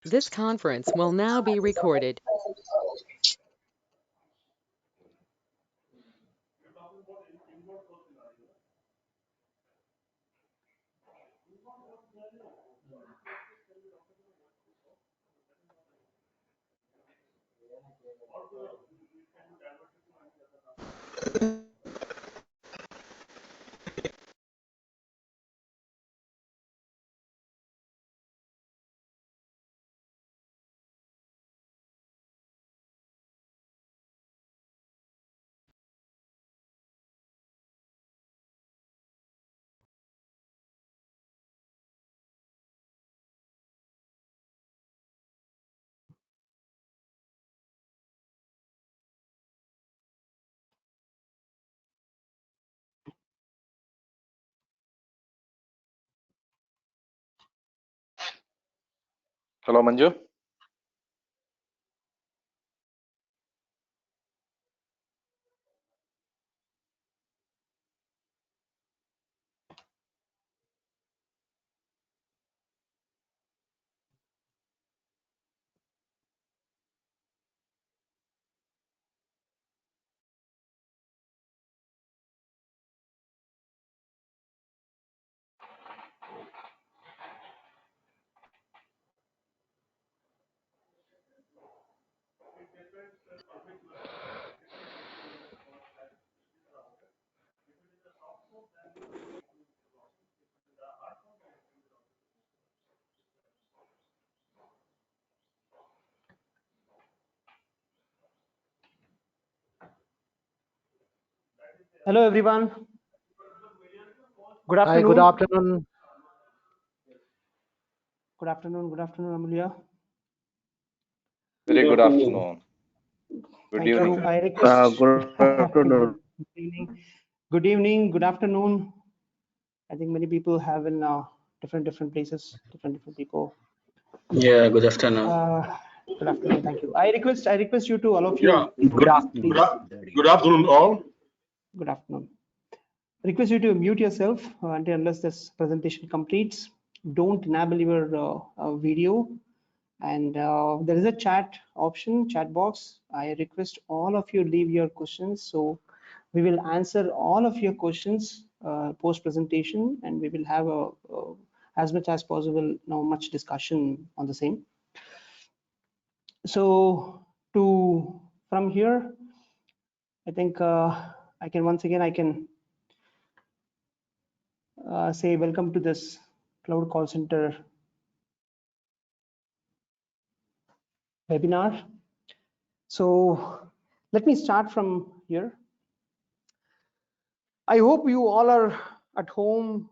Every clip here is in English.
This conference will now be recorded. Hello, Manju. Hello everyone. Good Hi, good afternoon. afternoon. Good afternoon. Good afternoon, Amelia. Very good afternoon. Good Thank evening. you. I request. Good afternoon. Good evening. Good evening. Good afternoon. I think many people have in different places, different people. Yeah, good afternoon. Good afternoon. Thank you. I request you to all of Yeah, you. good afternoon, all. Good afternoon. Request you to mute yourself until unless this presentation completes. Don't enable your video. And there is a chat option, chat box. I request all of you leave your questions. So we will answer all of your questions post presentation, and we will have as much as possible much discussion on the same. So from here, I think I can once again say welcome to this Cloud Call Center webinar. So let me start from here. I hope you all are at home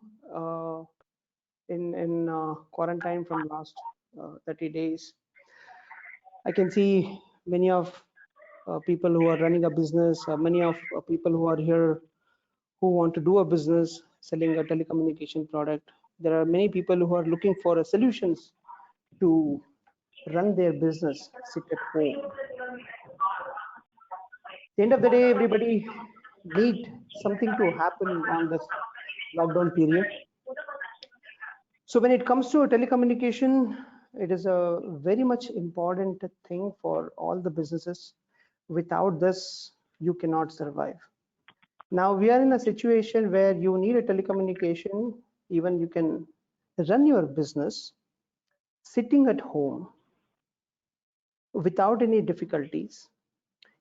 in quarantine from last 30 days. I can see many of people who are running a business, many of people who are here who want to do a business selling a telecommunication product. There are many people who are looking for a solutions to run their business, sit at home. At the end of the day, everybody need something to happen on this lockdown period. So when it comes to telecommunication, it is a very much important thing for all the businesses. Without this, you cannot survive. Now we are in a situation where you need a telecommunication, even you can run your business sitting at home without any difficulties.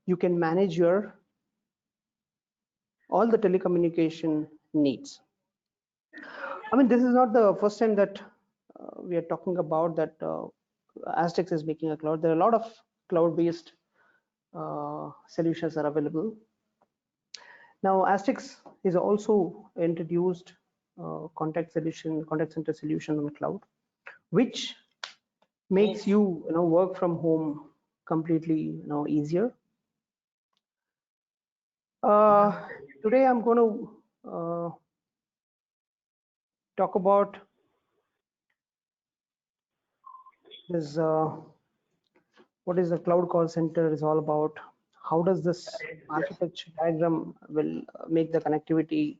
You can manage your all the telecommunication needs. I mean, this is not the first time that we are talking about that Aztecs is making a cloud. There are a lot of cloud-based solutions are available. Now, Aztecs is also introduced contact center solution on the cloud, which makes you work from home completely easier. Today, I'm going to talk about this. What is the cloud call center is all about? How does this architecture diagram will make the connectivity?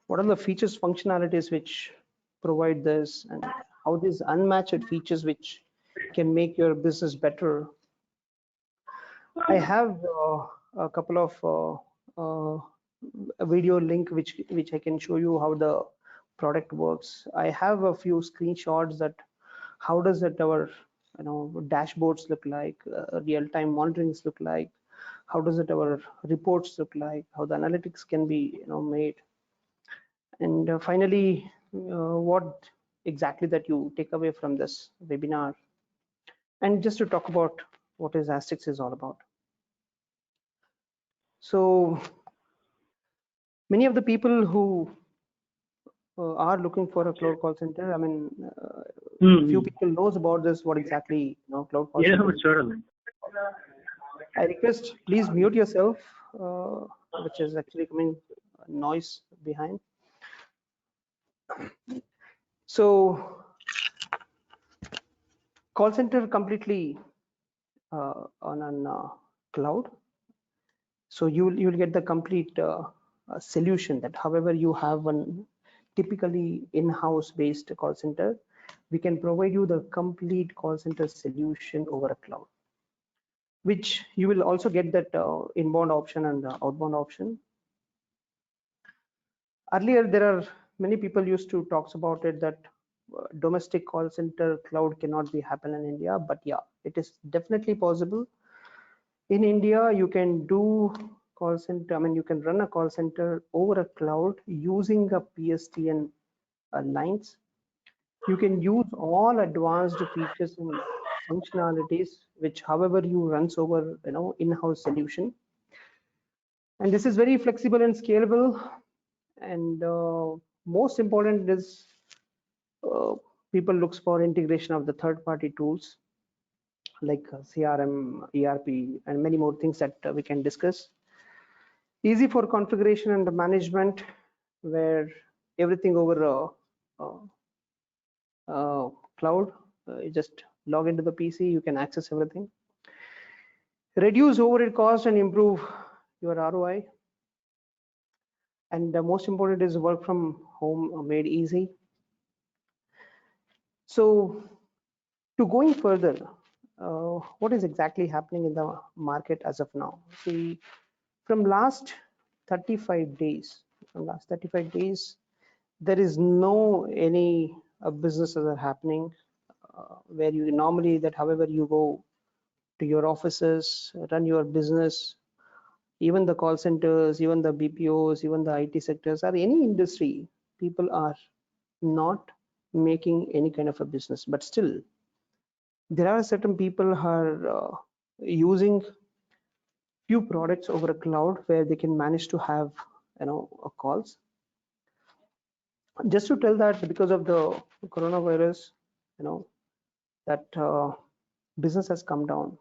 What are the features, functionalities which provide this, and how these unmatched features which can make your business better. I have a couple of a video link which I can show you how the product works. I have a few screenshots that how does it our dashboards look like, real-time monitorings look like, how does it our reports look like, how the analytics can be made, and finally what exactly that you take away from this webinar, and just to talk about what is Astix is all about. So many of the people who are looking for a cloud call center, I mean, few people knows about this, what exactly cloud call center is. I request please mute yourself, which is actually coming noise behind. So call center completely on an cloud. So you'll get the complete solution that however you have one typically in-house based call center, we can provide you the complete call center solution over a cloud, which you will also get that inbound option and outbound option. Earlier, there are many people used to talk about it that domestic call center cloud cannot be happen in India, but yeah, it is definitely possible. In India, you can do call center, I mean, you can run a call center over a cloud using a PSTN lines. You can use all advanced features and functionalities, which however you runs over in-house solution. And this is very flexible and scalable. And most important is people looks for integration of the third-party tools like CRM, ERP, and many more things that we can discuss. Easy for configuration and management, where everything over cloud, you just log into the PC, you can access everything. Reduce overhead cost and improve your ROI. And the most important is work from home made easy. So to going further, what is exactly happening in the market as of now? See, from last 35 days, there is no any businesses are happening where you normally that however you go to your offices, run your business, even the call centers, even the BPOs, even the IT sectors, or any industry, people are not making any kind of a business, but still there are certain people who are using few products over a cloud where they can manage to have calls. Just to tell that because of the coronavirus, that business has come down.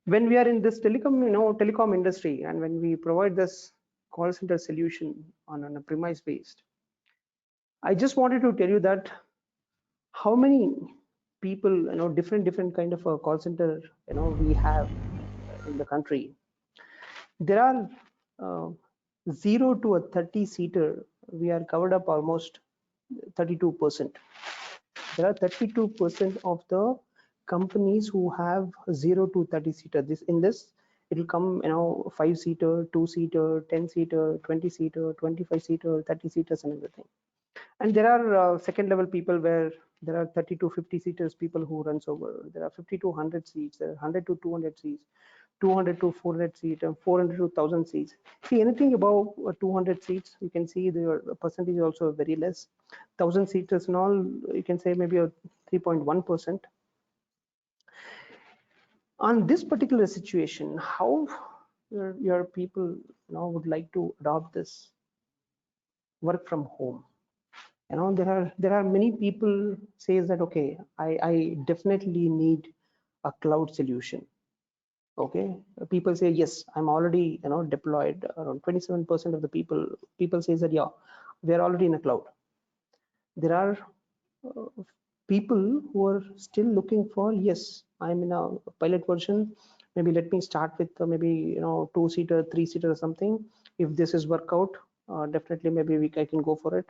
When we are in this telecom industry, and when we provide this call center solution on a premise based, I just wanted to tell you that how many people, different kind of a call center we have in the country. There are 0 to a 30 seater, we are covered up almost 32%. There are 32% of the companies who have 0 to 30 seater. This it will come 5 seater, 2 seater, 10 seater, 20 seater, 25 seater, 30 seaters and everything. And there are second level people where there are 30 to 50 seaters people who runs over. There are 50 to 100 seats, there are 100 to 200 seats, 200 to 400 seats, and 400 to 1000 seats. See, anything above 200 seats, you can see the percentage is also very less. 1000 seaters and all, you can say maybe a 3.1%. On this particular situation, how your people would like to adopt this work from home? There are many people says that okay, I definitely need a cloud solution. Okay, people say yes, I'm already deployed. Around 27% of the people says that yeah, we are already in a cloud. There are people who are still looking for yes, I'm in a pilot version, maybe let me start with maybe 2 seater, 3 seater or something. If this is work out, definitely maybe I can go for it.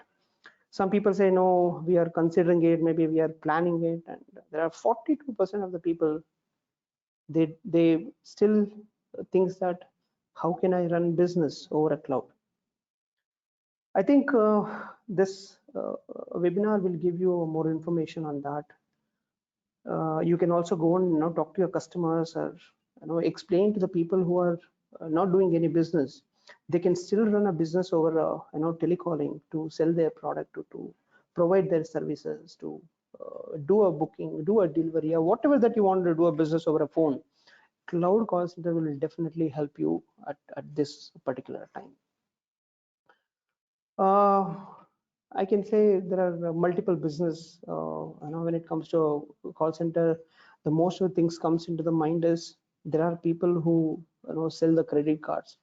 Some people say, no, we are considering it, maybe we are planning it. And there are 42% of the people, they still thinks that, how can I run business over a cloud? I think this webinar will give you more information on that. You can also go and talk to your customers, or explain to the people who are not doing any business. They can still run a business over telecalling, to sell their product, to provide their services, to do a booking, do a delivery, or whatever that you want to do a business over a phone. Cloud call center will definitely help you at this particular time. I can say there are multiple business. When it comes to call center, the most of the things comes into the mind is, there are people who sell the credit cards.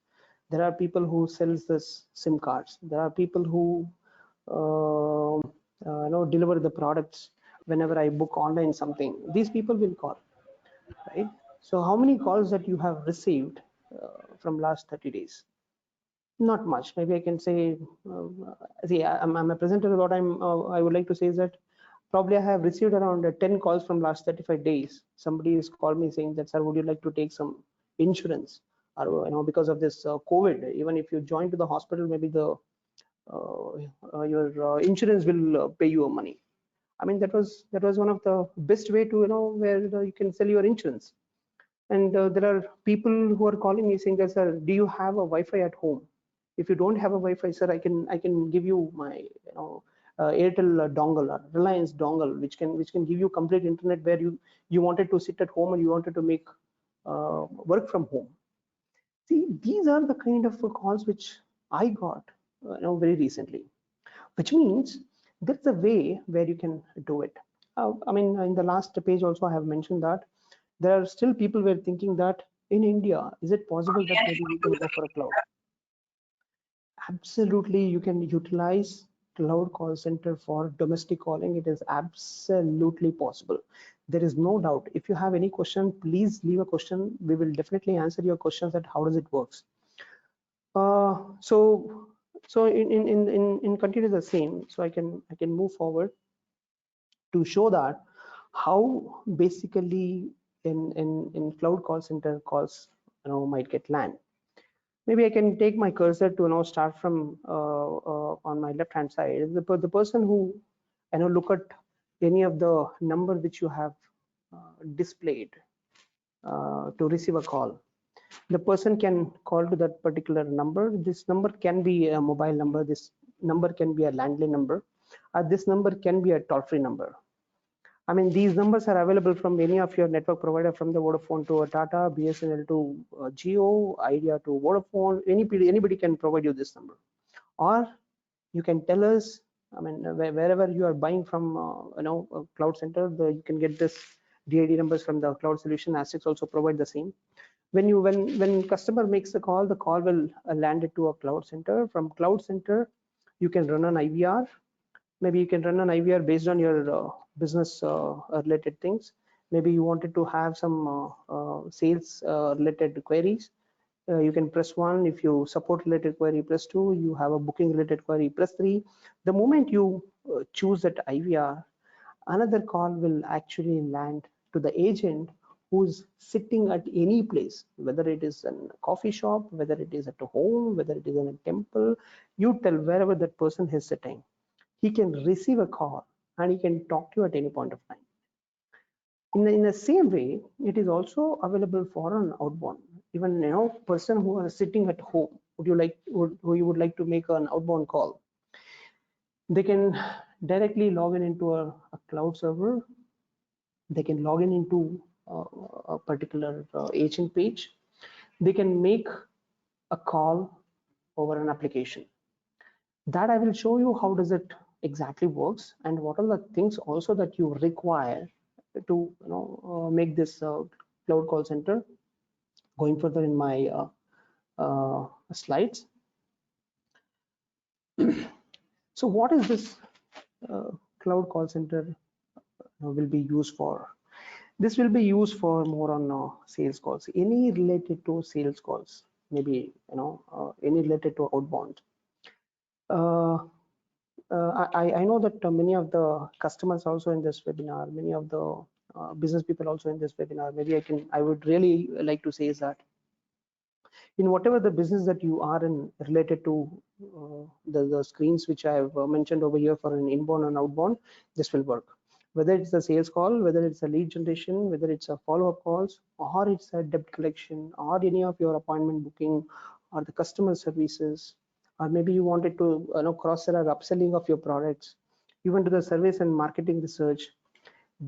There are people who sells this SIM cards. There are people who deliver the products. Whenever I book online something, these people will call, right? So how many calls that you have received from last 30 days? Not much. Maybe I can say, see, I'm a presenter. What I would like to say is that probably I have received around 10 calls from last 35 days. Somebody has called me saying that, sir, would you like to take some insurance? Or because of this COVID, even if you join to the hospital, maybe the your insurance will pay you money. I mean, that was one of the best way to where you can sell your insurance. And there are people who are calling me saying that, sir, do you have a Wi-Fi at home? If you don't have a Wi-Fi, sir, I can give you my Airtel dongle or Reliance dongle, which can give you complete internet, where you wanted to sit at home and you wanted to make work from home. See, these are the kind of calls which I got very recently, which means that's the way where you can do it. I mean, in the last page also I have mentioned that there are still people who are thinking that, in India, is it possible that maybe we can go for a cloud? Absolutely, you can utilize cloud call center for domestic calling. It is absolutely possible. There is no doubt. If you have any question, please leave a question. We will definitely answer your questions that how does it works. So in continue the same. So I can move forward to show that how basically in cloud call center calls might get land. Maybe I can take my cursor to start from on my left hand side. The person who look at any of the number which you have displayed to receive a call. The person can call to that particular number. This number can be a mobile number. This number can be a landline number. This number can be a toll-free number. I mean, these numbers are available from any of your network provider, from the Vodafone to a Tata, BSNL to Jio, Idea to Vodafone. Anybody can provide you this number, or you can tell us. I mean, wherever you are buying from, a cloud center, you can get this DID numbers from the cloud solution. Astix also provide the same. When customer makes the call will land it to a cloud center. From cloud center, you can run an IVR. Maybe you can run an IVR based on your business related things. Maybe you wanted to have some sales related queries. You can press 1. If you support related query, press 2. You have a booking related query, press 3. The moment you choose that IVR, another call will actually land to the agent who's sitting at any place, whether it is in a coffee shop, whether it is at a home, whether it is in a temple. You tell wherever that person is sitting. He can receive a call and he can talk to you at any point of time. In the same way, it is also available for an outbound. Even person who are sitting at home, who you would like to make an outbound call, they can directly log into a cloud server. They can log into a particular agent page. They can make a call over an application. That I will show you how does it exactly works, and what are the things also that you require to make this cloud call center. Going further in my slides. So what is this cloud call center will be used for? This will be used for more on sales calls, any related to sales calls, maybe any related to outbound. I know that many of the customers also in this webinar, many of the business people also in this webinar, maybe I would really like to say is that in whatever the business that you are in related to the screens which I have mentioned over here for an inbound and outbound, this will work. Whether it's a sales call, whether it's a lead generation, whether it's a follow-up calls, or it's a debt collection, or any of your appointment booking, or the customer services, or maybe you wanted to cross-sell or upselling of your products, even to the service and marketing research,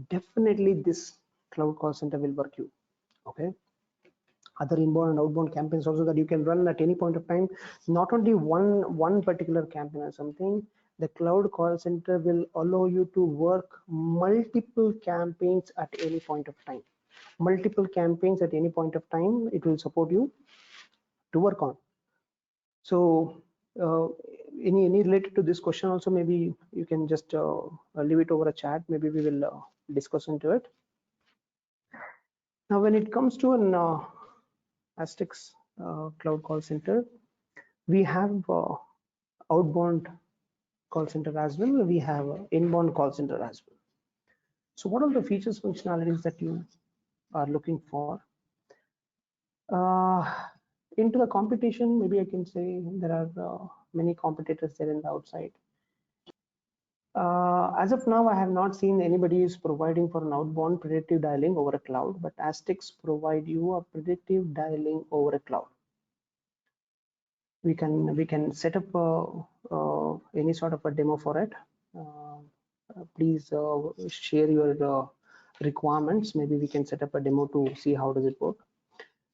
definitely this cloud call center will work you. Okay. Other inbound and outbound campaigns also that you can run at any point of time, not only one particular campaign or something. The cloud call center will allow you to work multiple campaigns at any point of time. Multiple campaigns at any point of time, it will support you to work on. So any related to this question also, maybe you can just leave it over a chat, maybe we will discuss into it. Now when it comes to an Aztecs cloud call center, we have outbound call center as well, we have inbound call center as well. So what are the features, functionalities that you are looking for? Into the competition, maybe I can say there are many competitors there in the outside. As of now, I have not seen anybody is providing for an outbound predictive dialing over a cloud, but Aztecs provide you a predictive dialing over a cloud. We can set up any sort of a demo for it. Please share your requirements. Maybe we can set up a demo to see how does it work.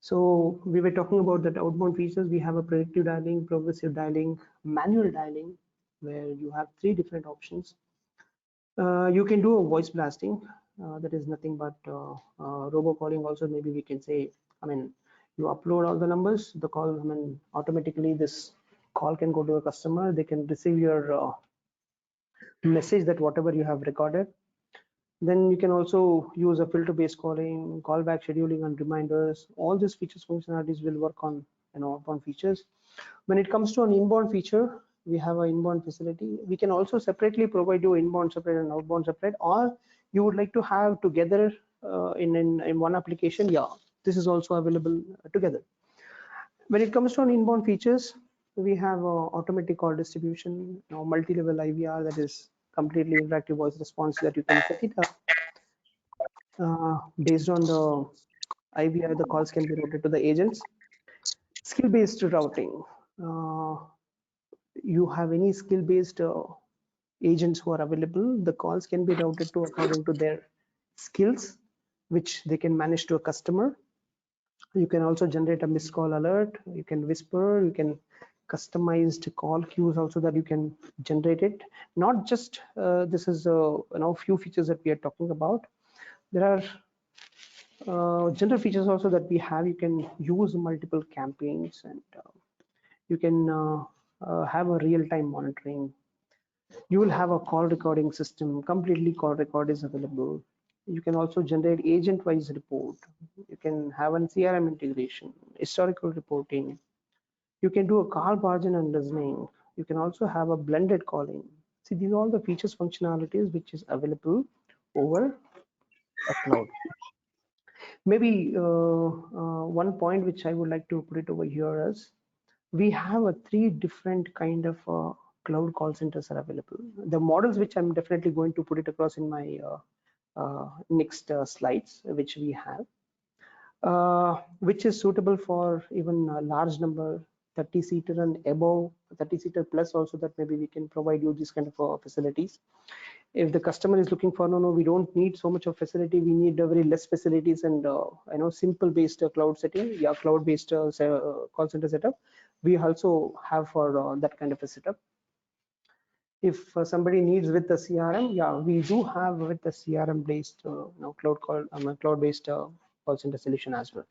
So we were talking about that outbound features. We have a predictive dialing, progressive dialing, manual dialing, where you have 3 different options. You can do a voice blasting. That is nothing but robocalling also. Maybe we can say, I mean, you upload all the numbers, the call, I mean, automatically this call can go to a customer. They can receive your message that whatever you have recorded. Then you can also use a filter-based calling, callback scheduling, and reminders. All these features functionalities will work on outbound features. When it comes to an inbound feature, we have an inbound facility. We can also separately provide you inbound separate and outbound separate, or you would like to have together in one application. Yeah, this is also available together. When it comes to an inbound features, we have automatic call distribution, multi-level IVR, that is completely interactive voice response that you can set it up. Based on the IVR, the calls can be routed to the agents. Skill-based routing. You have any skill-based agents who are available, the calls can be routed to according to their skills, which they can manage to a customer. You can also generate a missed call alert. You can whisper. You can customized call queues also that you can generate it. Not just this is few features that we are talking about. There are general features also that we have. You can use multiple campaigns, and you can have a real-time monitoring. You will have a call recording system. Completely call record is available. You can also generate agent-wise report. You can have an CRM integration, historical reporting. You can do a call margin and listening. You can also have a blended calling. See, these are all the features functionalities which is available over a cloud. Maybe one point which I would like to put it over here is we have a 3 different kind of cloud call centers are available. The models which I'm definitely going to put it across in my next slides, which we have, which is suitable for even a large number, 30-seater and above, 30-seater plus also, that maybe we can provide you this kind of facilities. If the customer is looking for, no, we don't need so much of facility, we need very less facilities and simple based cloud setting, yeah, cloud based call center setup, we also have for that kind of a setup. If somebody needs with the CRM, yeah, we do have with the CRM based cloud based call center solution as well.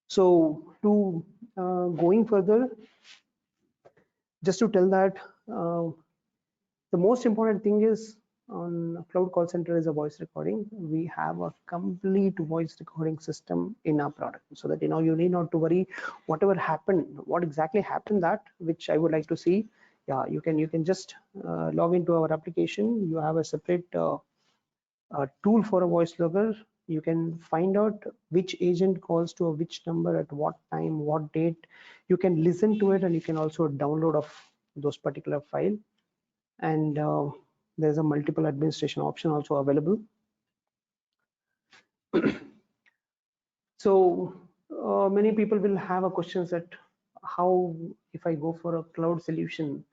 So to going further, just to tell that the most important thing is on cloud call center is a voice recording. We have a complete voice recording system in our product, so that you need not to worry whatever happened, what exactly happened, that which I would like to see. yeah, you can just log into our application. You have a separate tool for a voice logger. You can find out which agent calls to a which number at what time, what date. You can listen to it, and you can also download of those particular file. And there's a multiple administration option also available. So many people will have a questions that how, if I go for a cloud solution,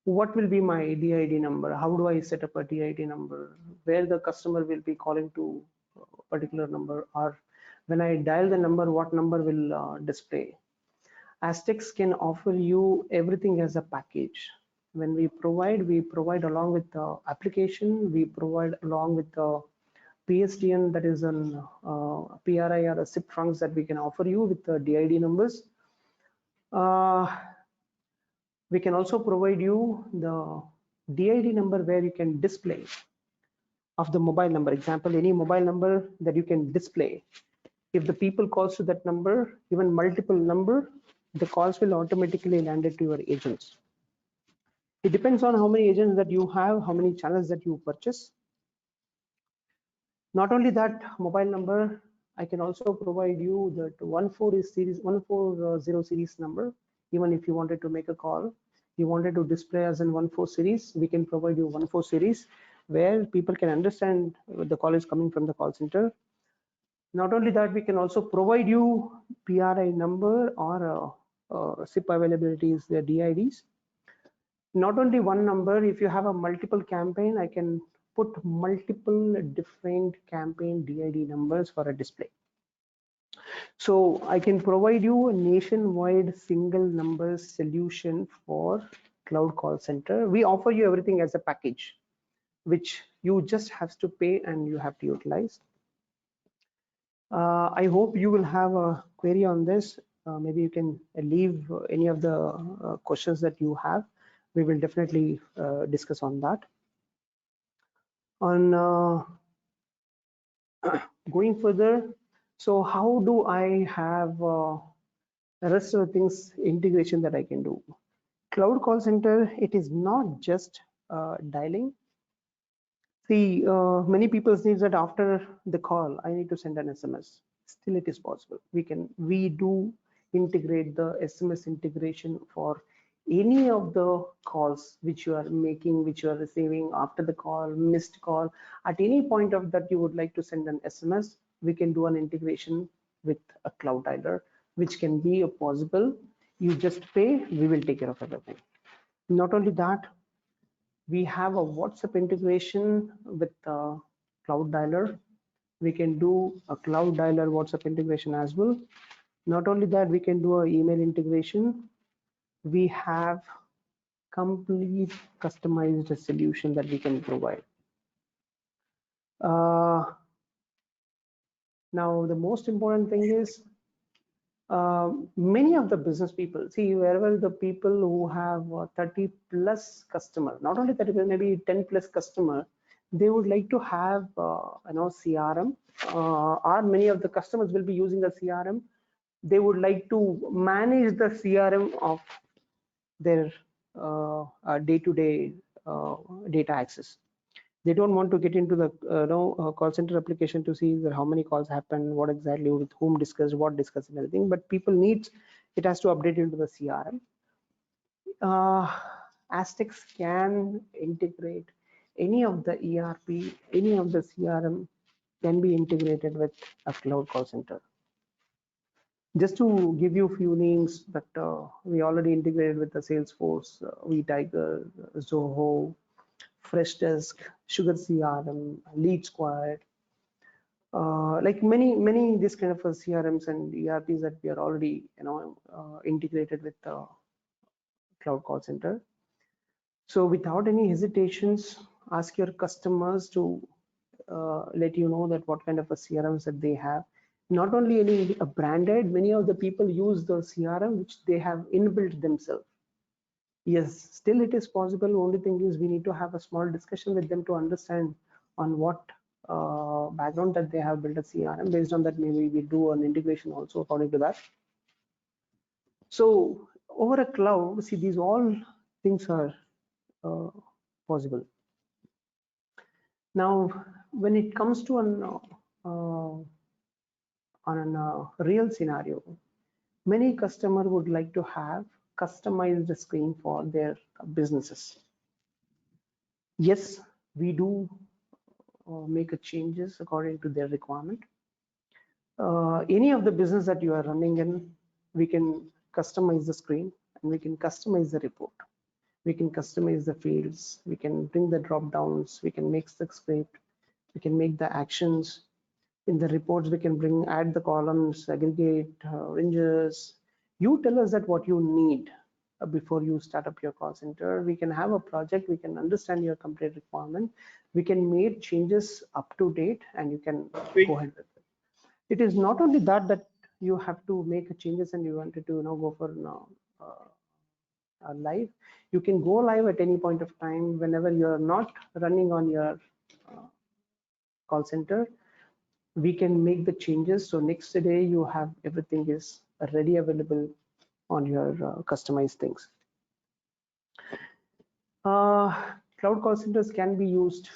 what will be my DID number? How do I set up a DID number? Where the customer will be calling to a particular number, or when I dial the number, what number will display? Aztecs can offer you everything as a package. When we provide along with the application, we provide along with the PSTN, that is an PRI or a SIP trunks that we can offer you with the DID numbers. We can also provide you the DID number where you can display of the mobile number. Example, any mobile number that you can display. If the people calls to that number, even multiple number, the calls will automatically land it to your agents. It depends on how many agents that you have, how many channels that you purchase. Not only that mobile number, I can also provide you the 140 series number. Even if you wanted to make a call, you wanted to display as in 14 series, we can provide you 14 series where people can understand the call is coming from the call center. Not only that, we can also provide you PRI number or SIP availabilities, their DIDs. Not only one number, if you have a multiple campaign, I can put multiple different campaign DID numbers for a display. So I can provide you a nationwide single number solution for cloud call center. We offer you everything as a package, which you just have to pay and you have to utilize. I hope you will have a query on this. Maybe you can leave any of the questions that you have. We will definitely discuss on that. On going further, so how do I have the rest of the things integration that I can do? Cloud call center, it is not just dialing. See, many people say that after the call, I need to send an SMS. Still, it is possible. We do integrate the SMS integration for any of the calls which you are making, which you are receiving after the call, missed call. At any point of that you would like to send an SMS, we can do an integration with a cloud dialer, which can be possible. You just pay, we will take care of everything. Not only that, we have a WhatsApp integration with cloud dialer. We can do a cloud dialer WhatsApp integration as well. Not only that, we can do an email integration. We have complete customized solution that we can provide. Now, the most important thing is many of the business people, see, wherever the people who have 30 plus customer, not only 30, maybe 10 plus customer, they would like to have CRM, or many of the customers will be using the CRM. They would like to manage the CRM of their day-to-day data access. They don't want to get into the call center application to see how many calls happen, what exactly with whom discussed, what discussed, and everything. But people need it has to update into the CRM. Aztecs can integrate any of the ERP, any of the CRM can be integrated with a cloud call center. Just to give you a few names that we already integrated with the Salesforce, vTiger, Zoho, Freshdesk, Sugar CRM, Lead Squad, like many this kind of CRMs and ERPs that we are already integrated with the cloud call center. So without any hesitations, ask your customers to let you know that what kind of a CRMs that they have. Not only any branded, many of the people use the CRM which they have inbuilt themselves. Yes, still it is possible. Only thing is we need to have a small discussion with them to understand on what background that they have built a CRM. Based on that, maybe we do an integration also according to that. So over a cloud, see, these all things are possible. Now, when it comes to a real scenario, many customers would like to have customized screen for their businesses. Yes, we do make changes according to their requirement. Any of the business that you are running in, we can customize the screen and we can customize the report. We can customize the fields. We can bring the drop downs. We can mix the script. We can make the actions. In the reports, we can add the columns, aggregate, ranges. You tell us that what you need before you start up your call center. We can have a project. We can understand your complete requirement. We can make changes up to date, and you can go ahead with it. It is not only that you have to make changes and you wanted to go for live. You can go live at any point of time whenever you're not running on your call center. We can make the changes, so next day you have everything is ready, available on your customized things. Cloud call centers can be used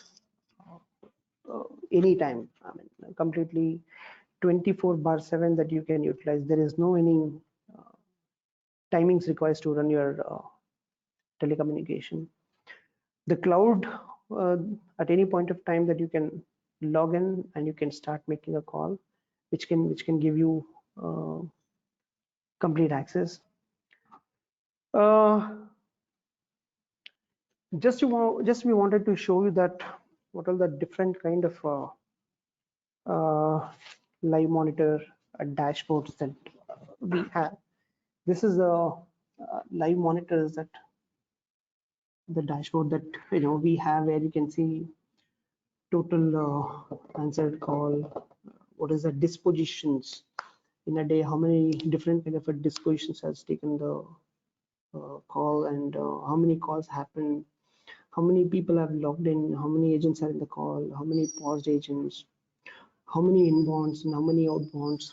anytime. I mean, completely 24/7 that you can utilize. There is no any timings required to run your telecommunication. The cloud at any point of time that you can log in and you can start making a call, which can give you complete access. Just we wanted to show you that what are the different kind of live monitor dashboards that we have. This is a live monitors that the dashboard that we have, where you can see total answered call, what is the dispositions in a day, how many different kind of dispositions has taken the call, and how many calls happen, how many people have logged in, how many agents are in the call, how many paused agents, how many inbounds and how many outbounds.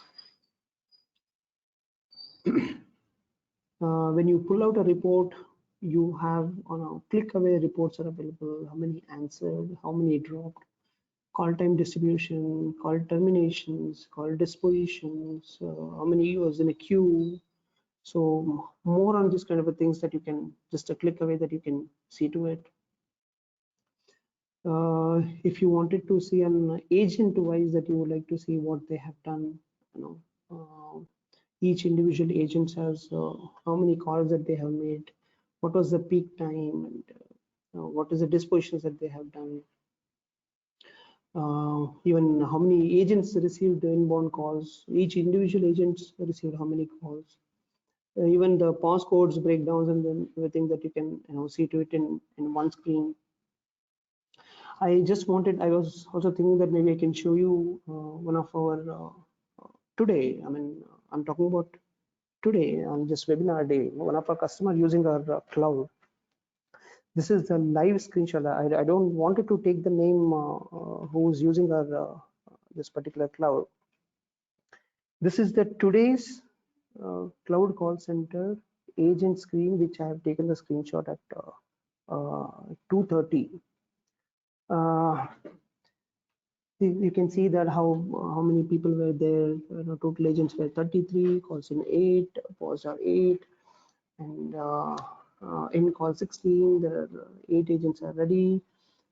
When you pull out a report, you have on a click away reports are available, how many answered, how many dropped, call time distribution, call terminations, call dispositions, how many was in a queue. So more on this kind of things that you can just a click away that you can see to it. If you wanted to see an agent wise that you would like to see what they have done, each individual agent has how many calls that they have made, what was the peak time, and what is the dispositions that they have done. Even how many agents received the inbound calls, each individual agents received how many calls. Even the pause codes, breakdowns, and then everything that you can see to it in one screen. I was also thinking that maybe I can show you one of our today. I mean, I'm talking about today on this webinar day, one of our customers using our cloud. This is the live screenshot. I don't wanted to take the name who's using our this particular cloud. This is the today's cloud call center agent screen, which I have taken the screenshot at 2:30. You can see that how many people were there. Total agents were 33, calls in 8, paused are 8, and in call 16 there are 8 agents are ready.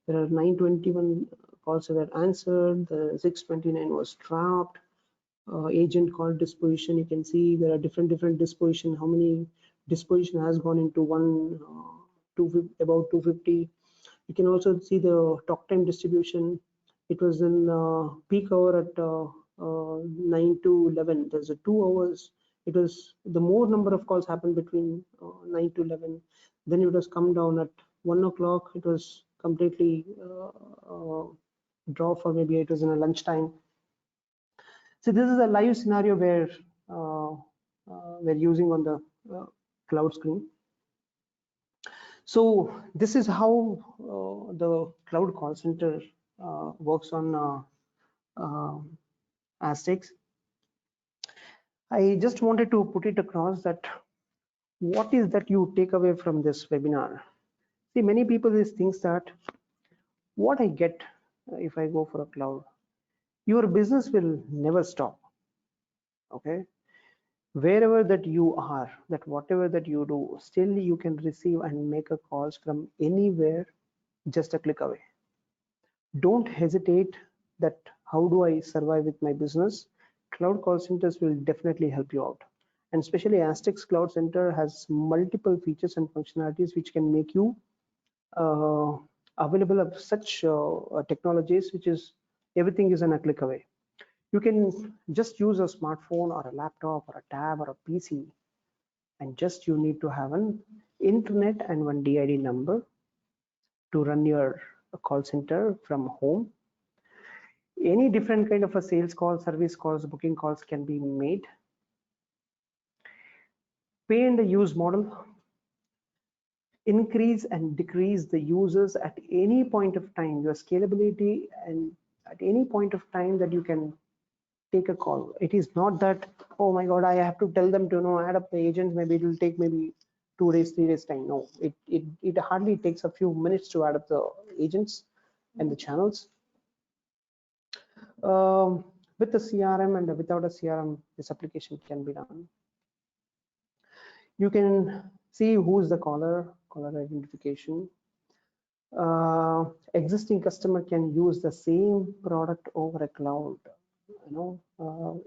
There are 921 calls were answered. The 629 was dropped. Agent call disposition, you can see there are different disposition. How many disposition has gone into one about 250. You can also see the talk time distribution. It was in peak hour at 9 to 11. There's a 2 hours. It was the more number of calls happened between 9 to 11. Then it was come down at 1 o'clock. It was completely drop, or maybe it was in a lunchtime. So this is a live scenario where we're using on the cloud screen. So this is how the cloud call center works on Aztecs. I just wanted to put it across that what is that you take away from this webinar. See, many people is thinks that what I get if I go for a cloud, your business will never stop. Okay, wherever that you are, that whatever that you do, still you can receive and make a calls from anywhere, just a click away. Don't hesitate that how do I survive with my business. Cloud call centers will definitely help you out, and especially Aztecs Cloud Center has multiple features and functionalities which can make you uh, available of such technologies, which is everything is in a click away. You can just use a smartphone or a laptop or a tab or a PC, and just you need to have an internet and one DID number to run your call center from home. Any different kind of a sales call, service calls, booking calls can be made. Pay and use model, increase and decrease the users at any point of time, your scalability, and at any point of time that you can take a call. It is not that, oh my God, I have to tell them to add up the agents, maybe it will take maybe 2 days, 3 days time. No, it hardly takes a few minutes to add up the agents and the channels. With the CRM and without a CRM, this application can be done. You can see who's the caller identification. Existing customer can use the same product over a cloud.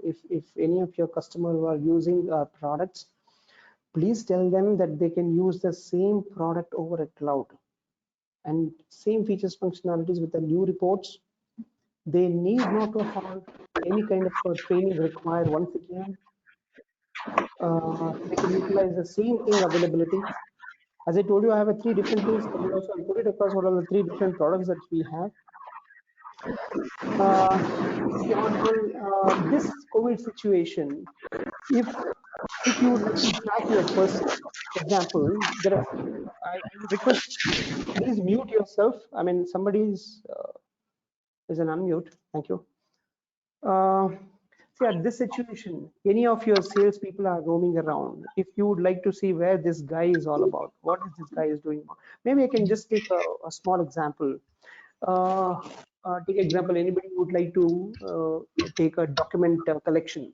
If any of your customers are using our products, please tell them that they can use the same product over a cloud, and same features functionalities with the new reports. They need not to have any kind of training required. Once again, they can utilize the same thing availability. As I told you, I have 3 different things. I will also put it across what are the 3 different products that we have. On this COVID situation, if you would like to track your person, example, I would request, please mute yourself. I mean, somebody is an unmute. Thank you. See, at this situation, any of your sales people are roaming around. If you would like to see where this guy is all about, what is this guy is doing, maybe I can just take a small example. Take example, anybody would like to take a document collection,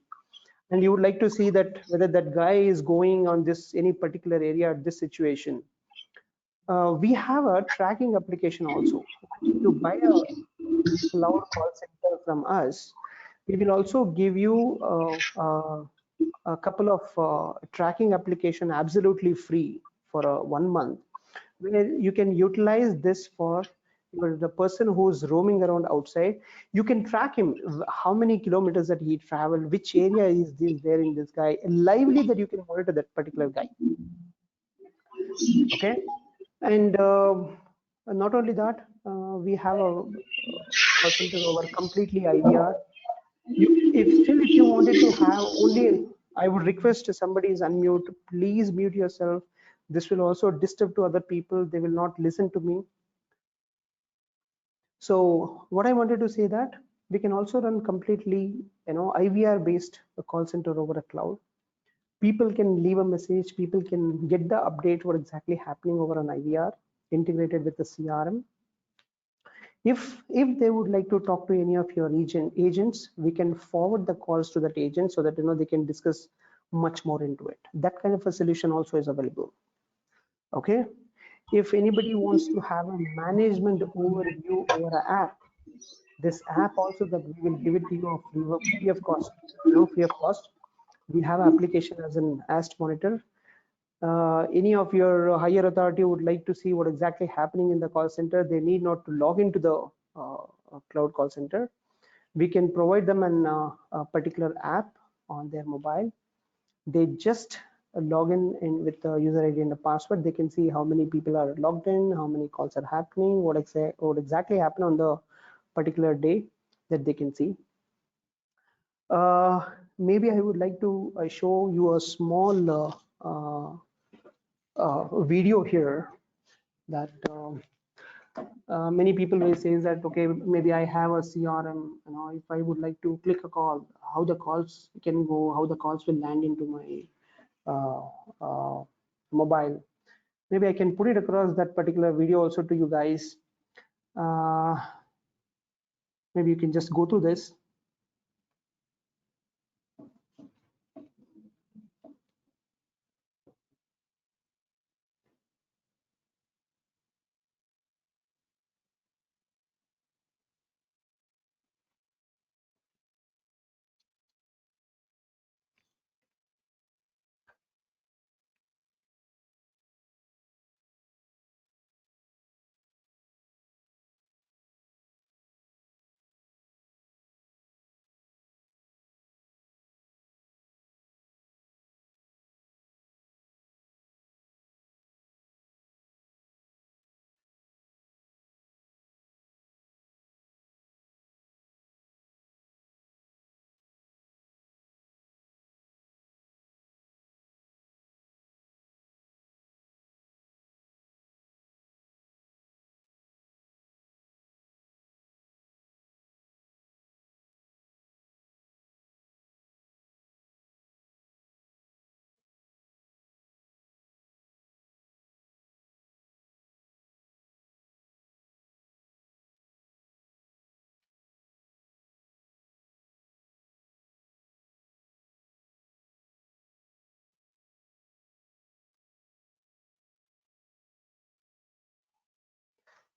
and you would like to see that whether that guy is going on this any particular area at this situation. We have a tracking application also. If you buy a cloud call center from us, we will also give you a couple of tracking application absolutely free for 1 month, where you can utilize this for the person who's roaming around outside. You can track him, how many kilometers that he traveled, which area is this there in this guy, lively, that you can monitor that particular guy. Okay, and not only that, we have a call center over completely IVR. If you wanted to have only, I would request somebody is unmute, please mute yourself. This will also disturb to other people. They will not listen to me. So what I wanted to say that we can also run completely, IVR based call center over a cloud. People can leave a message. People can get the update what exactly happening over an IVR integrated with the CRM. If they would like to talk to any of your agents, we can forward the calls to that agent so that they can discuss much more into it. That kind of a solution also is available. Okay, if anybody wants to have a management overview over an app, this app also that we will give it to you free of cost. Free of cost. We have an application as an AST monitor. Any of your higher authority would like to see what exactly happening in the call center, they need not to log into the cloud call center. We can provide them a particular app on their mobile. They just log in with the user ID and the password. They can see how many people are logged in, how many calls are happening, what exactly happened on the particular day, that they can see. Maybe I would like to show you a small video here that many people will say that, okay, maybe I have a CRM, if I would like to click a call, how the calls can go, how the calls will land into my mobile. maybe I can put it across that particular video also to you guys. Maybe you can just go through this.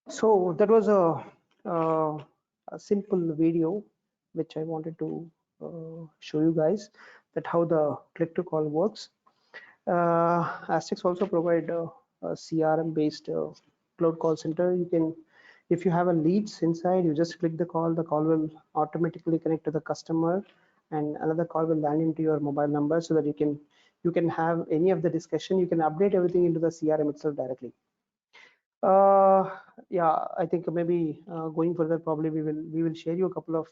So that was a simple video which I wanted to show you guys that how the click to call works. Aztecs also provide a CRM based cloud call center. You can, if you have a leads inside, you just click the call will automatically connect to the customer, and another call will land into your mobile number, so that you can have any of the discussion. You can update everything into the CRM itself directly. Yeah, I think maybe going further, probably we will share you a couple of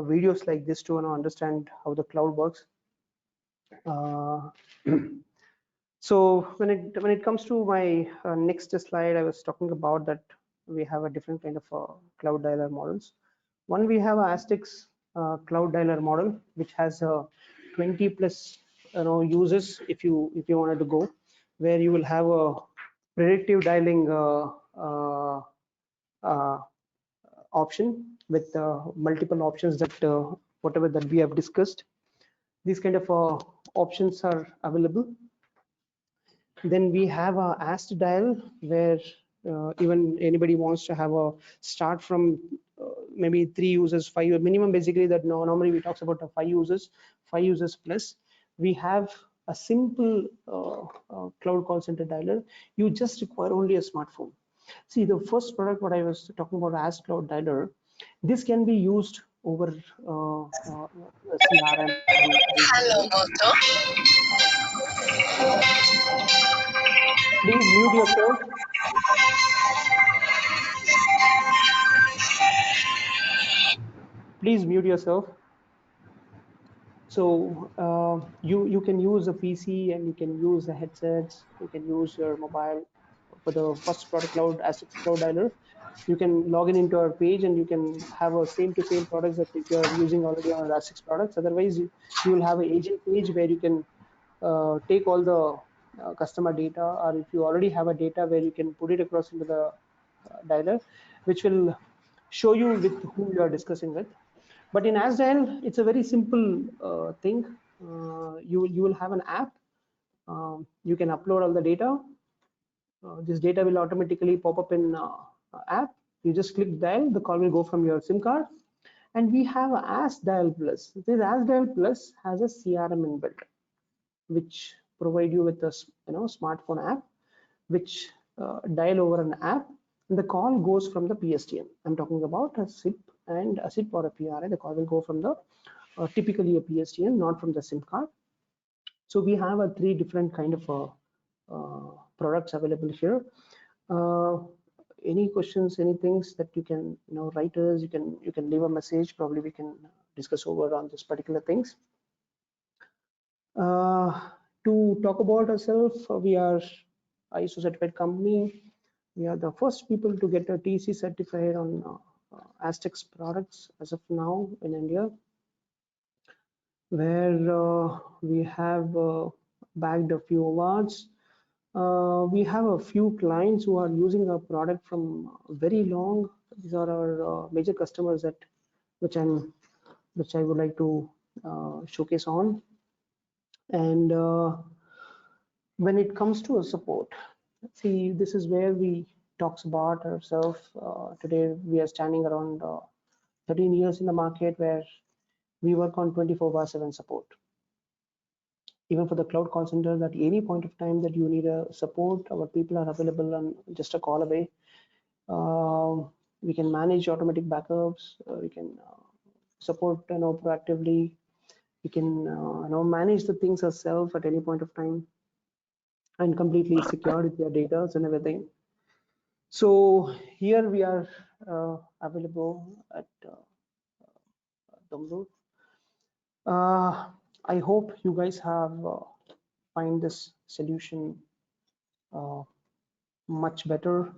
videos like this to understand how the cloud works. So when it comes to my next slide, I was talking about that we have a different kind of cloud dialer models. One, we have a Aztecs cloud dialer model, which has 20 plus users if you wanted to go, where you will have a predictive dialing option with multiple options that whatever that we have discussed. These kind of options are available. Then we have a Ast dial, where even anybody wants to have a start from maybe 3 users, 5 minimum, basically that normally we talks about 5 users plus. We have a simple cloud call center dialer. You just require only a smartphone. See, the first product what I was talking about, Ast cloud dialer, this can be used over CRM and Hello, Moto. please mute yourself. Please mute yourself. So you can use a PC, and you can use the headsets, you can use your mobile. For the first product, cloud Aztecs cloud dialer, you can log in into our page, and you can have a same to same products that if you are using already on Aztecs products. Otherwise, you will have an agent page where you can take all the customer data, or if you already have a data, where you can put it across into the dialer, which will show you with whom you are discussing with. But in AsDial, it's a very simple thing. You will have an app. You can upload all the data. This data will automatically pop up in app. You just click dial, the call will go from your SIM card. And we have AsDial Plus. This AsDial Plus has a CRM inbuilt, which provide you with a smartphone app, which dial over an app, and the call goes from the PSTN. I'm talking about a SIP and a SIP or a PRI. The call will go from the typically a PSTN, not from the SIM card. So we have a 3 different kind of products available here. Any questions, any things that you can write us, you can leave a message. Probably we can discuss over on this particular things. To talk about ourselves, we are ISO certified company. We are the first people to get a TC certified on Aztecs products as of now in India, where we have bagged a few awards. We have a few clients who are using our product from very long. These are our major customers that which I would like to showcase on. And when it comes to a support, see, this is where we talks about ourselves. Today we are standing around 13 years in the market where we work on 24/7 support. Even for the cloud call center, at any point of time that you need a support, our people are available and just a call away. We can manage automatic backups. We can support proactively. We can manage the things ourselves at any point of time and completely secured with your data and everything. So here we are available at Domru. I hope you guys have find this solution much better.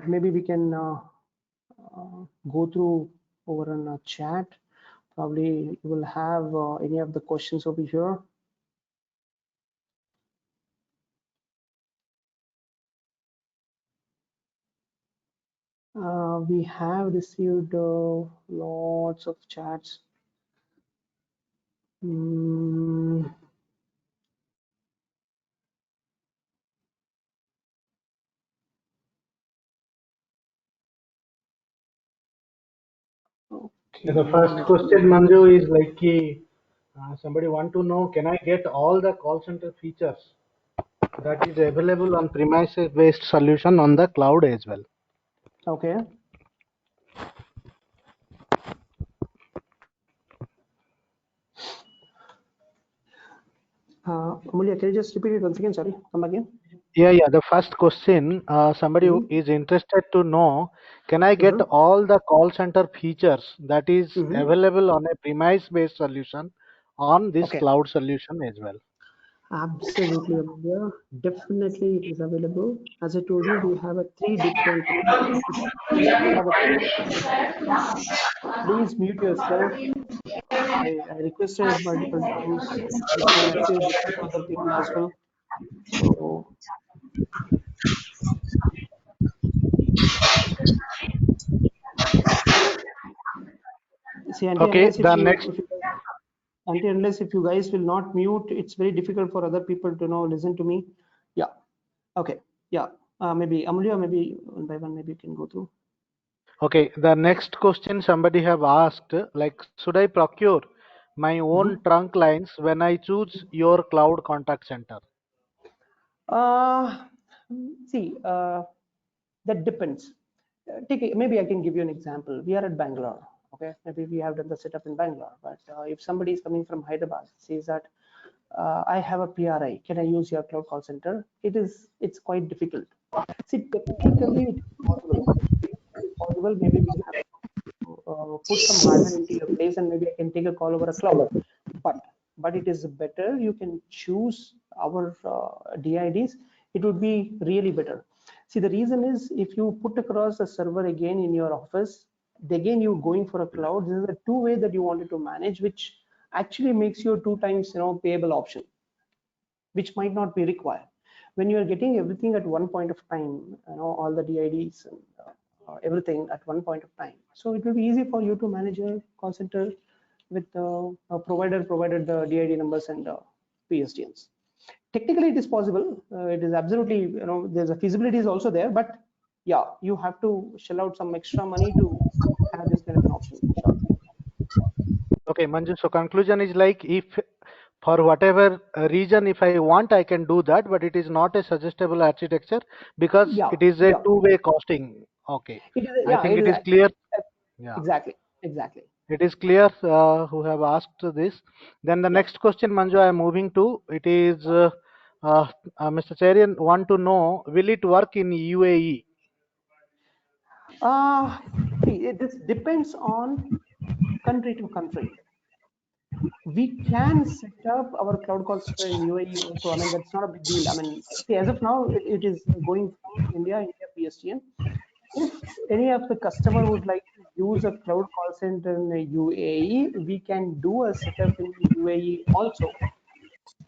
Maybe we can go through over in a chat. Probably you will have any of the questions over here. We have received lots of chats. Okay. The first question, Manju, is like somebody want to know, can I get all the call center features that is available on premises based solution on the cloud as well? Okay. Amulya, can you just repeat it once again? Sorry, come again. Yeah. The first question, somebody is interested to know, can I get all the call center features that is available on a premise-based solution on this cloud solution as well? Absolutely, Amulya. Definitely it is available. As I told you, we have 3 different options. Please mute yourself. I requested multiple times. It may appear different to other people as well. So see, unless if you guys will not mute, it's very difficult for other people to listen to me. Yeah. Okay. Yeah. Maybe Amulya, maybe one by one, maybe you can go through. Okay. The next question somebody have asked, like, should I procure my own trunk lines when I choose your cloud contact center? See, that depends. Maybe I can give you an example. We are at Bangalore. Okay, maybe we have done the setup in Bangalore, but if somebody is coming from Hyderabad, says that I have a PRI, can I use your cloud call center? It's quite difficult. See, technically it's possible. Maybe we have to put some hardware into your place, and maybe I can take a call over a cloud. But it is better. You can choose our DIDs. It would be really better. See, the reason is if you put across a server again in your office, again you're going for a cloud. This is a two-way that you wanted to manage, which actually makes you 2 times payable option, which might not be required. When you are getting everything at one point of time, all the DIDs and everything at one point of time, so it will be easy for you to manage your call center with a provider provided the DID numbers and PSTNs. Technically it is possible. It is absolutely, there's a feasibility is also there, but yeah, you have to shell out some extra money to have this kind of an option. Sure. Okay, Manju, so conclusion is like, if for whatever reason, if I want, I can do that, but it is not a suggestible architecture because it is a two-way costing. Okay, I think it is clear. Yeah, exactly. It is clear who have asked this. Then the next question, Manju, I am moving to. It is Mr. Cherian want to know, will it work in UAE? This depends on country to country. We can set up our cloud call center in UAE also. I mean, that's not a big deal. I mean, see, as of now, it is going from India PSTN. If any of the customer would like to use a cloud call center in the UAE, we can do a setup in UAE also.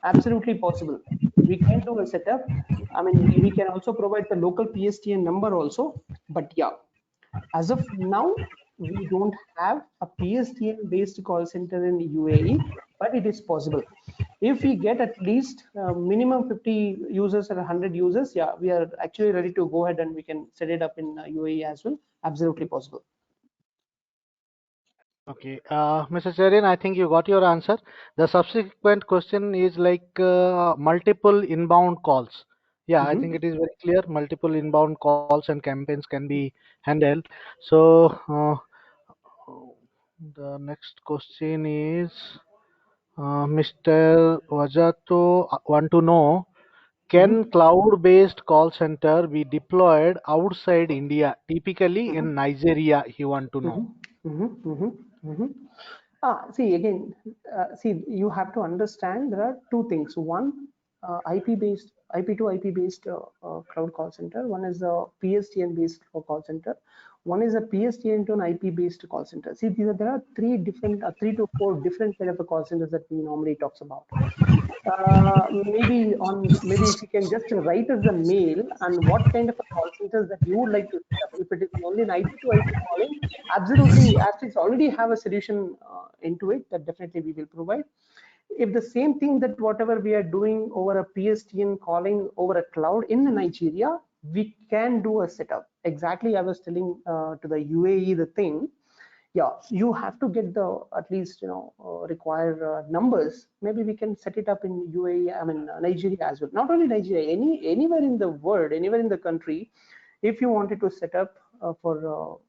Absolutely possible. we can do a setup. I mean, we can also provide the local PSTN number also, but yeah, as of now, we don't have a PSTN based call center in UAE, but it is possible. If we get at least minimum 50 users or 100 users, yeah, we are actually ready to go ahead and we can set it up in UAE as well. Absolutely possible. Okay, Mr. Cherian, I think you got your answer. The subsequent question is like multiple inbound calls. Yeah, I think it is very clear. Multiple inbound calls and campaigns can be handled. So the next question is Mr. Vajato want to know, can cloud-based call center be deployed outside India, typically in Nigeria? He want to know. See, again, see, you have to understand there are two things. One, IP-based, IP to IP-based cloud call center. One is a PSTN-based call center. One is a PSTN to an IP-based call center. See, there are three to four different kind of call centers that we normally talks about. Maybe if you can just write us a mail and what kind of a call centers that you would like to set up. If it is only an IP to IP calling, absolutely, Astix already have a solution into it that definitely we will provide. If the same thing that whatever we are doing over a PSTN calling over a cloud in Nigeria, we can do a setup. Exactly, I was telling to the UAE the thing. Yeah, you have to get the at least required numbers. Maybe we can set it up in UAE, I mean Nigeria as well. Not only Nigeria, anywhere in the world, anywhere in the country, if you wanted to set up for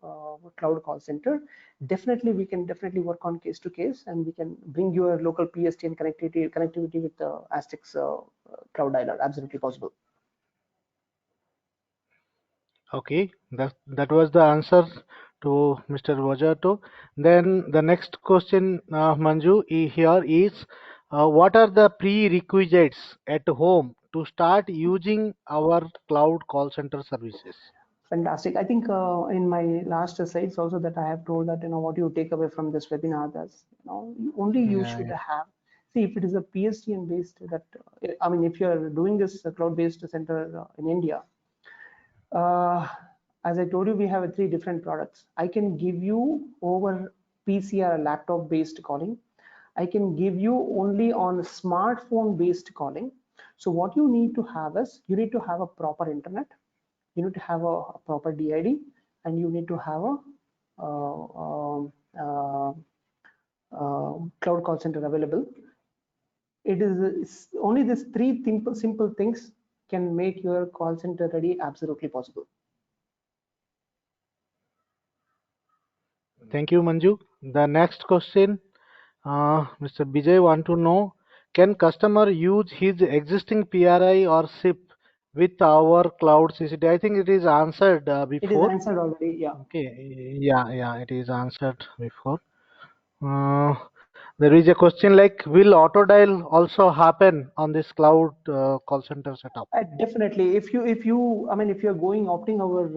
cloud call center, definitely we can definitely work on case to case, and we can bring your local PSTN connectivity with the Astix cloud dialer. Absolutely possible. Okay, that was the answer to Mr. Vajato. Then the next question, Manju, here is, what are the prerequisites at home to start using our cloud call center services? Fantastic. I think in my last slides also that I have told that what you take away from this webinar, that's only you should have. See, if it is a PSTN based, that I mean, if you are doing this cloud based center in India, as I told you, we have three different products. I can give you over PC or laptop based calling. I can give you only on smartphone based calling. So what you need to have is, you need to have a proper internet, you need to have a proper DID, and you need to have a cloud call center available. It is only these three simple things can make your call center ready. Absolutely possible. Thank you, Manju. The next question, Mr. Bijay want to know, can customer use his existing PRI or SIP with our cloud CCTV? I think it is answered before. It is answered already, yeah. Okay, yeah, it is answered before. There is a question like, will auto dial also happen on this cloud call center setup? Definitely. If you, I mean, if you're opting our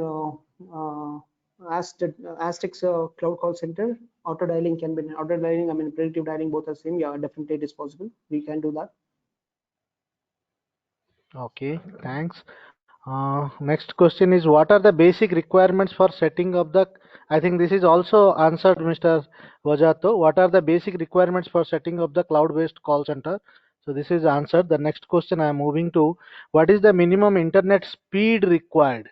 Astix cloud call center, auto dialing can be auto dialing. I mean, predictive dialing, both are same. Yeah, definitely it is possible. We can do that. Okay, thanks. Next question is, what are the basic requirements for setting up the, I think this is also answered, Mr. Vajato. What are the basic requirements for setting up the cloud-based call center? So this is answered. The next question I am moving to, what is the minimum internet speed required?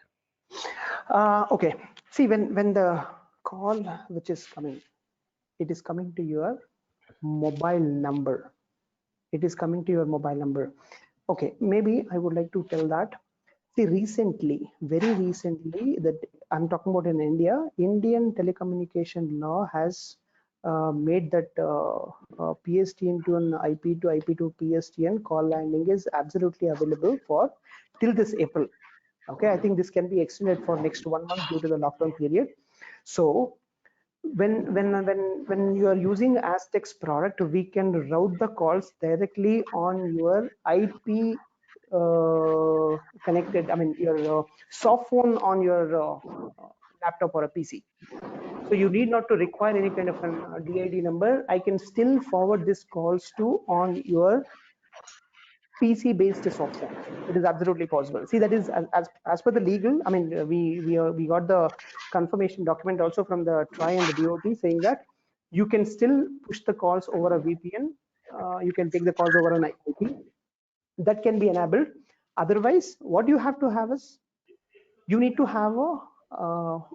Okay. See, when the call which is coming, it is coming to your mobile number. It is coming to your mobile number. Okay, maybe I would like to tell that. See, recently, very recently, that I'm talking about in India, Indian telecommunication law has made that PSTN to an IP to IP to PSTN call landing is absolutely available for till this April. Okay, I think this can be extended for next 1 month due to the lockdown period. So when you are using Astix product, we can route the calls directly on your IP connected, I mean your soft phone on your laptop or a PC. So you need not to require any kind of an DID number. I can still forward these calls to on your PC based software. It is absolutely possible. See, that is as per the legal. I mean, we got the confirmation document also from the TRI and the DOT saying that you can still push the calls over a VPN. You can take the calls over an IP. That can be enabled. Otherwise, what you have to have is you need to have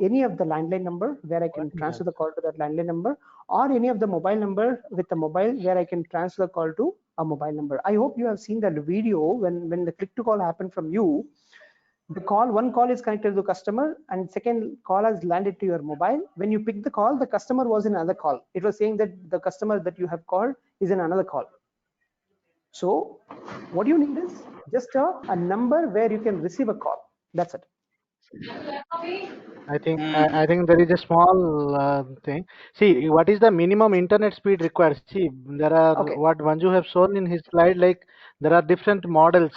any of the landline number where I can transfer the call to that landline number, or any of the mobile number with the mobile where I can transfer the call to a mobile number. I hope you have seen that video when the click to call happened from you. The call, one call is connected to the customer and second call has landed to your mobile. When you pick the call, the customer was in another call. It was saying that the customer that you have called is in another call. So what you need is just a number where you can receive a call. That's it. I think there is a small thing. See, what is the minimum internet speed required? See, there are what Manju have shown in his slide, like there are different models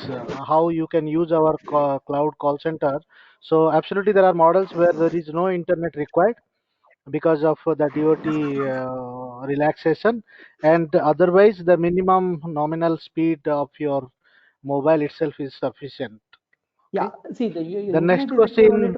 how you can use our cloud call center. So absolutely there are models where there is no internet required because of the DOT relaxation, and otherwise the minimum nominal speed of your mobile itself is sufficient. Yeah, see the next question.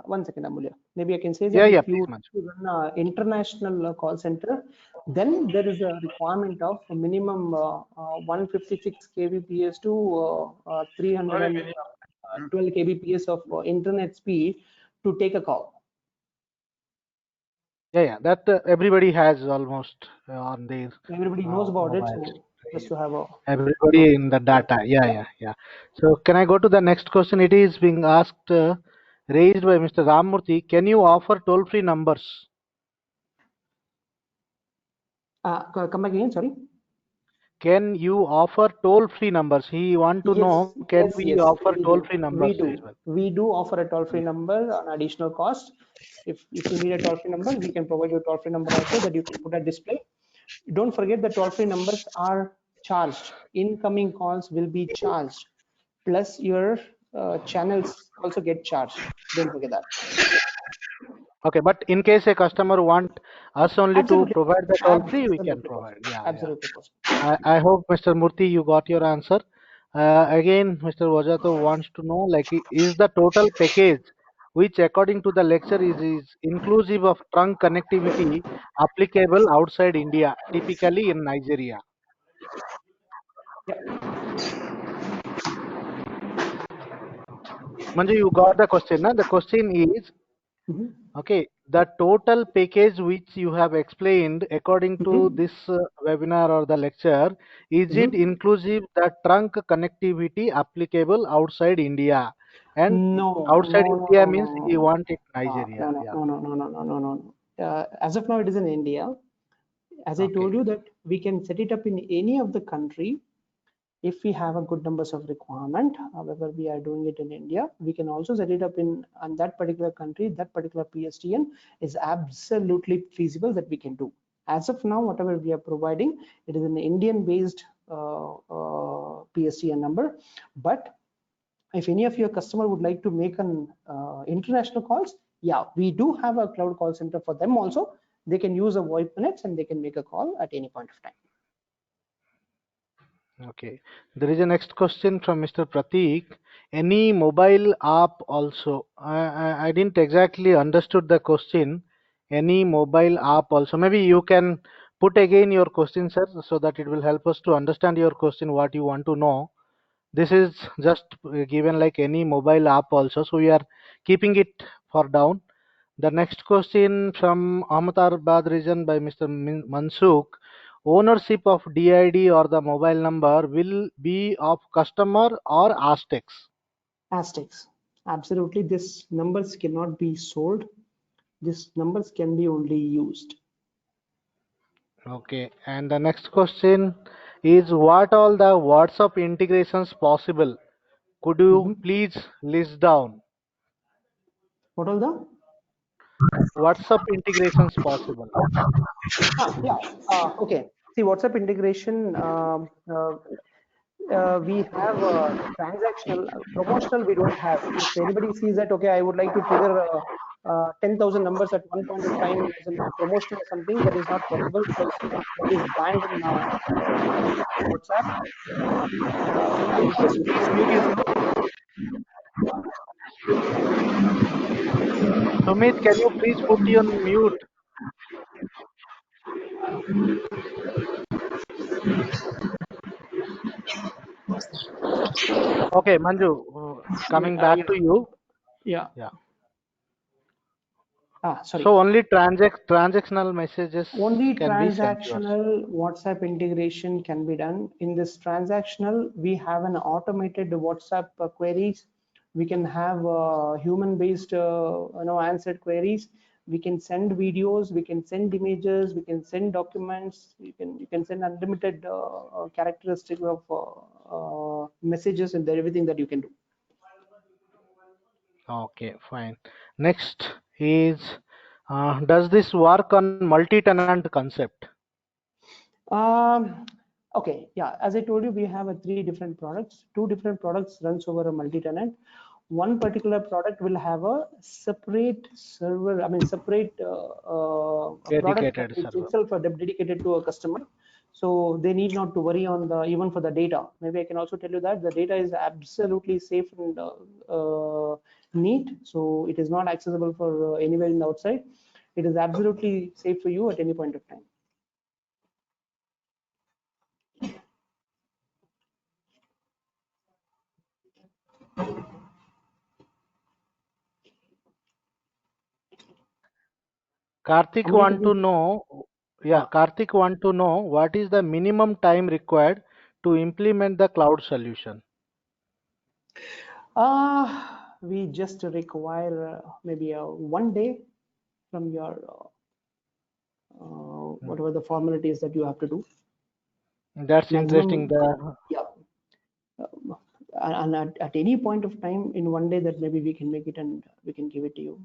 One second, Amulya. Maybe I can say that if you run an international call center, then there is a requirement of a minimum 156 kbps to 312 kbps of internet speed to take a call. Yeah, that everybody has almost on their. Everybody knows about it, so just to have a. Everybody in the data. Yeah. So can I go to the next question? It is being asked, raised by Mr. Ramurthy. Can you offer toll-free numbers? Come back again, sorry. Can you offer toll-free numbers? He want to know, can we offer toll-free numbers? We do offer a toll-free number on additional cost. If you need a toll-free number, we can provide you a toll-free number also that you can put at display. Don't forget the toll-free numbers are charged. Incoming calls will be charged. Plus your channels also get charged. Don't forget that. Okay, but in case a customer want us only to provide the toll-free, we can provide. Yeah, absolutely possible. I hope, Mr. Murthy, you got your answer. Again, Mr. Vajato wants to know, like, is the total package, which according to the lecture is inclusive of trunk connectivity, applicable outside India, typically in Nigeria? Yeah. Manju, you got the question, na? The question is, okay, the total package which you have explained according to this webinar or the lecture, is it inclusive the trunk connectivity applicable outside India? And outside India means you want it Nigeria. No. As of now, it is in India. As I told you that we can set it up in any of the country if we have a good numbers of requirement. However, we are doing it in India. We can also set it up in that particular country. That particular PSTN is absolutely feasible that we can do. As of now, whatever we are providing, it is an Indian based PSTN number. But if any of your customer would like to make an international calls, yeah, we do have a cloud call center for them also. They can use a VoIP minutes and they can make a call at any point of time. Okay, there is a next question from Mr. Pratik. Any mobile app also? I didn't exactly understood the question. Any mobile app also? Maybe you can put again your question, sir, so that it will help us to understand your question, what you want to know. This is just given like any mobile app also, so we are keeping it for down. The next question from Ahmedabad region by Mr. Mansukh. Ownership of DID or the mobile number will be of customer or Aztecs? Aztecs. Absolutely, these numbers cannot be sold. These numbers can be only used. Okay, and the next question is, what all the WhatsApp integrations possible? Could you please list down? What all the WhatsApp integrations possible? Okay. See, WhatsApp integration, we have transactional, promotional we don't have. If anybody sees that, okay, I would like to trigger 10,000 numbers at one point of time as a promotion or something, that is not possible because that is banned in WhatsApp. I request you please mute yourself. Sumit, can you please put you on mute? Okay, Manju, coming back to you. Yeah. Sorry. So only transactional messages Only can be sent to us. transactional WhatsApp integration can be done. In this transactional, we have an automated WhatsApp queries. We can have human-based, answered queries. We can send videos. We can send images. We can send documents. You can send unlimited characteristics of messages and everything that you can do. Okay, fine. Next is, does this work on multi-tenant concept? Okay, yeah, as I told you, we have 3 different products. 2 different products runs over a multi-tenant. One particular product will have a separate server, separate product that is itself dedicated to a customer. So they need not to worry on even for the data. Maybe I can also tell you that the data is absolutely safe and neat. So it is not accessible for anywhere in the outside. It is absolutely safe for you at any point of time. Karthik want to know, Karthik want to know what is the minimum time required to implement the cloud solution? We just require maybe 1 day from your whatever the formalities that you have to do. That's interesting. And at any point of time in 1 day that maybe we can make it and we can give it to you.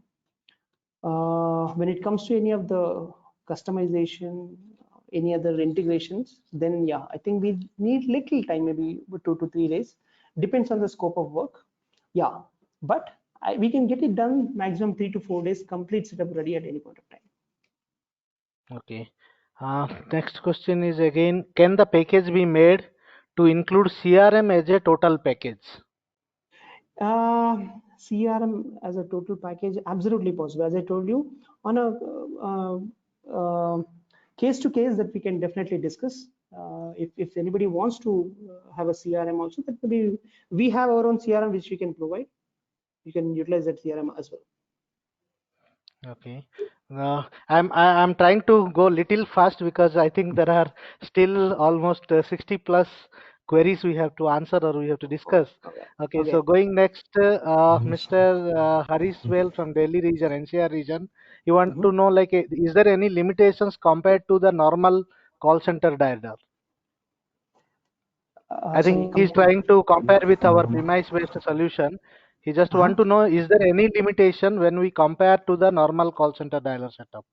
When it comes to any of the customization, any other integrations, then yeah, I think we need little time, maybe 2 to 3 days. Depends on the scope of work. Yeah, but we can get it done maximum 3 to 4 days, complete setup ready at any point of time. Okay. Next question is again, can the package be made to include CRM as a total package? CRM as a total package, absolutely possible. As I told you, on a case to case that we can definitely discuss. If anybody wants to have a CRM also, that we have our own CRM which we can provide. You can utilize that CRM as well. Okay. I'm trying to go little fast because I think there are still almost 60 plus queries we have to answer or we have to discuss. Okay. So going next, Mr. Harish Well from Delhi region, NCR region, you want to know, like, is there any limitations compared to the normal call center dialer? I think he's trying to compare with our premise-based solution. He just want to know, is there any limitation when we compare to the normal call center dialer setup?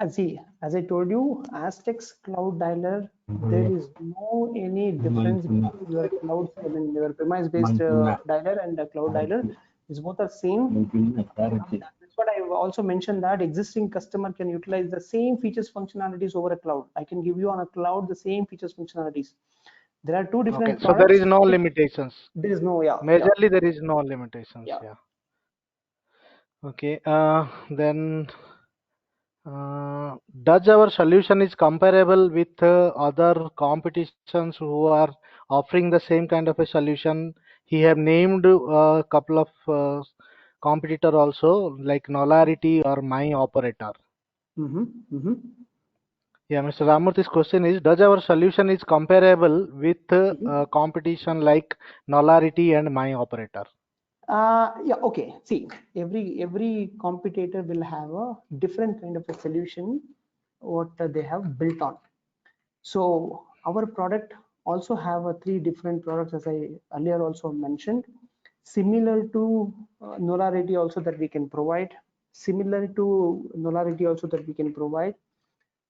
See, as I told you, Aztecs Cloud Dialer, there is no any difference between your cloud, your premise-based dialer and the cloud dialer. It's both the same. That's what I've also mentioned, that existing customer can utilize the same features functionalities over a cloud. I can give you on a cloud the same features functionalities. There are 2 different products. So there is no limitations. There is no, Majorly there is no limitations. Yeah. Okay. Then does our solution is comparable with other competitions who are offering the same kind of a solution? He have named a couple of competitor also, like Knowlarity or My Operator. Yeah, Mr. Ramurthy's question is, does our solution is comparable with competition like Knowlarity and My Operator? Yeah, okay. See, every competitor will have a different kind of a solution what they have built on. So our product also have 3 different products, as I earlier also mentioned, similar to Knowlarity also that we can provide, similar to Knowlarity also that we can provide.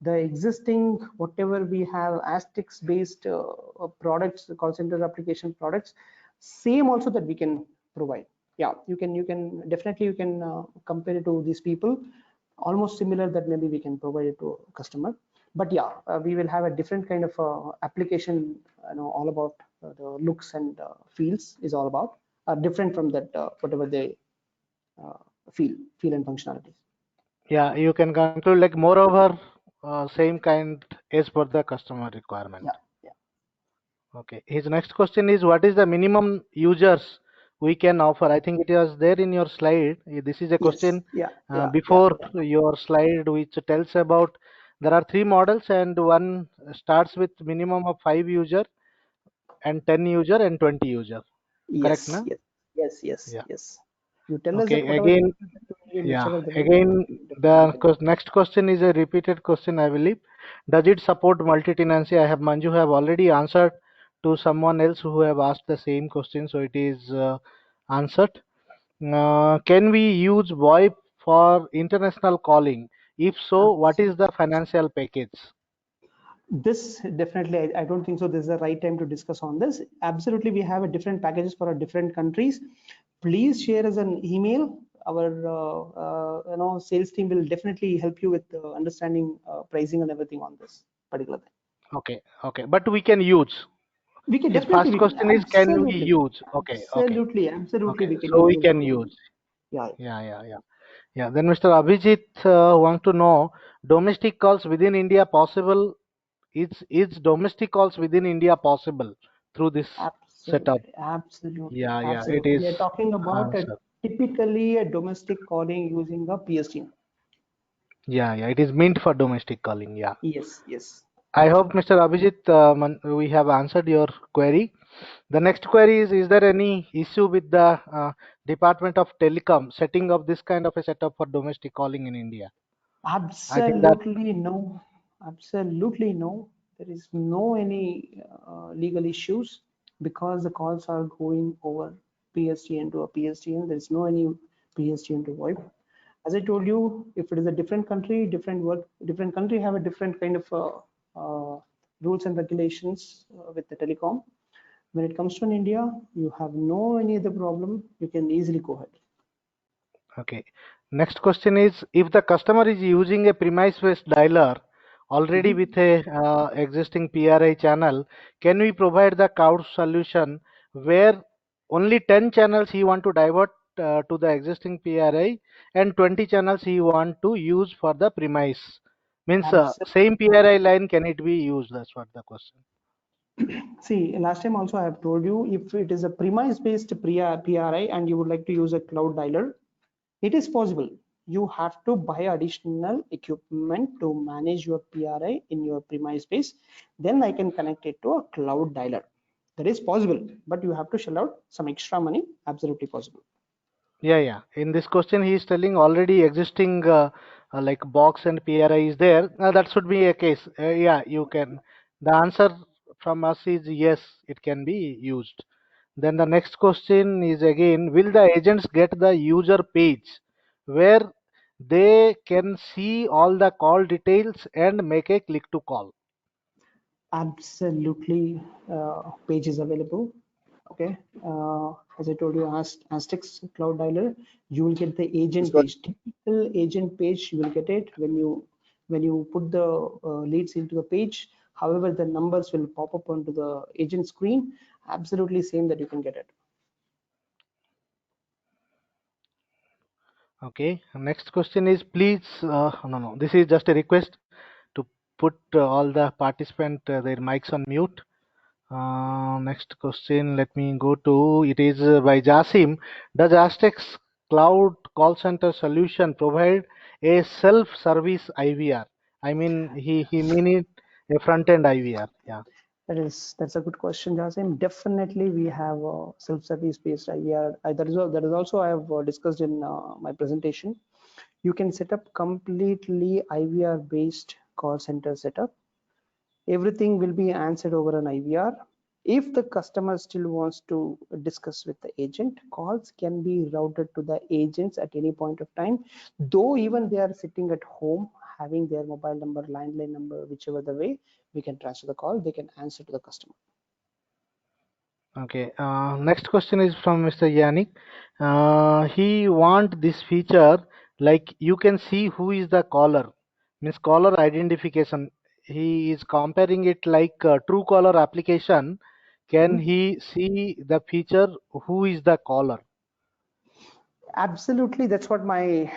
The existing whatever we have Aztecs based products, call center application products, same also that we can provide. yeah, you can definitely compare it to these people, almost similar, that maybe we can provide it to a customer. But yeah, we will have a different kind of application, all about the looks and feels is all about different from that whatever they uh, feel and functionalities. Yeah, you can conclude like moreover, same kind as per the customer requirement. Yeah. Okay. His next question is, what is the minimum users we can offer? I think it was there in your slide. This is a question before your slide, which tells about there are 3 models and one starts with minimum of 5 user and 10 user and 20 user. Correct, na? Yes. Yeah. You tell us Okay. that whatever Again, yeah. Again, the next question is a repeated question, I believe. Does it support multi-tenancy? I have Manju have already answered to someone else who have asked the same question, so it is answered. Can we use VoIP for international calling? If so, what is the financial package? This definitely, I don't think so this is the right time to discuss on this. Absolutely, we have a different packages for our different countries. Please share us an email. Our sales team will definitely help you with understanding pricing and everything on this particular thing. Okay, but we can use. We can His definitely, first question is, can we use? absolutely we can so use we can use. Yeah. Then Mr. Abhijit want to know, domestic calls within India possible? Is domestic calls within India possible through this setup? Absolutely. It is. We are talking about typically a domestic calling using a PSTN. It is meant for domestic calling. Yes. I hope, Mr. Abhijit, we have answered your query. The next query is there any issue with the Department of Telecom setting up this kind of a setup for domestic calling in India? Absolutely no. Absolutely no. There is no any legal issues because the calls are going over PSTN to a PSTN. There is no any PSTN to VoIP. As I told you, if it is a different country, different country have a different kind of rules and regulations with the telecom. When it comes to India, you have no any other problem. You can easily go ahead. Okay. Next question is, if the customer is using a premise-based dialer already with a existing PRI channel, can we provide the cloud solution where only 10 channels he want to divert to the existing PRI and 20 channels he want to use for the premise? Means same PRI line, can it be used? That's what the question. See, last time also I have told you, if it is a premise-based PRI and you would like to use a cloud dialer, it is possible. You have to buy additional equipment to manage your PRI in your premise space. Then I can connect it to a cloud dialer. That is possible, but you have to shell out some extra money. Absolutely possible. Yeah. In this question, he is telling already existing like box and PRI is there. That should be a case. You can. The answer from us is yes, it can be used. Then the next question is again, will the agents get the user page where they can see all the call details and make a click to call? Absolutely, page is available. Okay, as I told you, Aztecs Cloud Dialer, you will get the agent page. Typical agent page, you will get it when you put the leads into the page. However, the numbers will pop up onto the agent screen. Absolutely same that you can get it. Okay, next question is, please, no, this is just a request to put all the participant their mics on mute. Next question, let me go to, it is by Jasim. Does Aztecs Cloud Call Center solution provide a self-service IVR? I mean, he mean it a front-end IVR. Yeah. That's a good question, Jasim. Definitely, we have self-service based IVR. That is also I have discussed in my presentation. You can set up completely IVR based call center setup. Everything will be answered over an IVR. If the customer still wants to discuss with the agent, calls can be routed to the agents at any point of time. Though even they are sitting at home, having their mobile number, landline number, whichever the way, we can transfer the call, they can answer to the customer. Okay. Next question is from Mr. Yannick. He want this feature like you can see who is the caller, means caller identification. He is comparing it like Truecaller application. Can he see the feature who is the caller? Absolutely, that's what my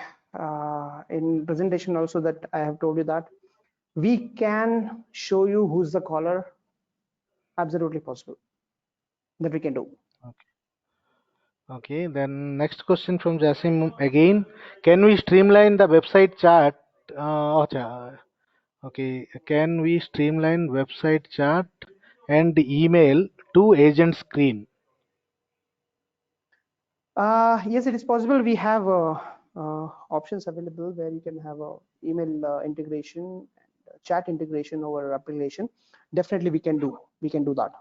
in presentation also that I have told you that we can show you who's the caller. Absolutely possible that we can do. Okay, then next question from Jasim again. Can we streamline the website chat? Okay, can we streamline website chat and email to agent screen? Yes, it is possible. We have options available where you can have a email integration, chat integration over application. Definitely, we can do that.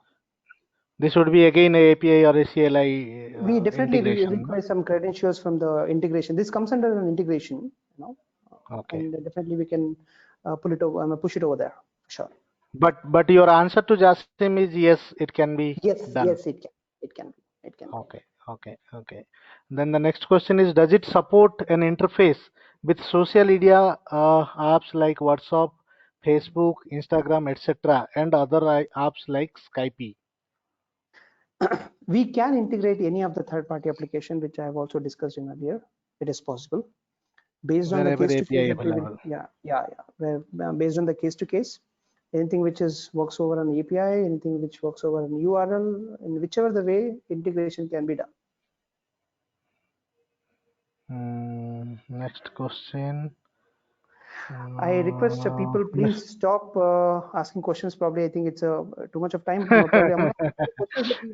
This would be again a API or a CLI We definitely integration. require some credentials from the integration. This comes under an integration, Okay. and definitely we can pull it over, push it over there. Sure. But your answer to Jasim is yes, it can be done. Yes, it can be. Okay. Then the next question is, does it support an interface with social media apps like WhatsApp, Facebook, Instagram, etc., and other apps like Skype? We can integrate any of the third-party application, which I have also discussed in earlier. It is possible based on the case to case that we will, where, based on the case to case, anything which works over an API, anything which works over an URL, in whichever the way integration can be done. Next question. I request people please stop asking questions. Probably I think it's too much of time. Probably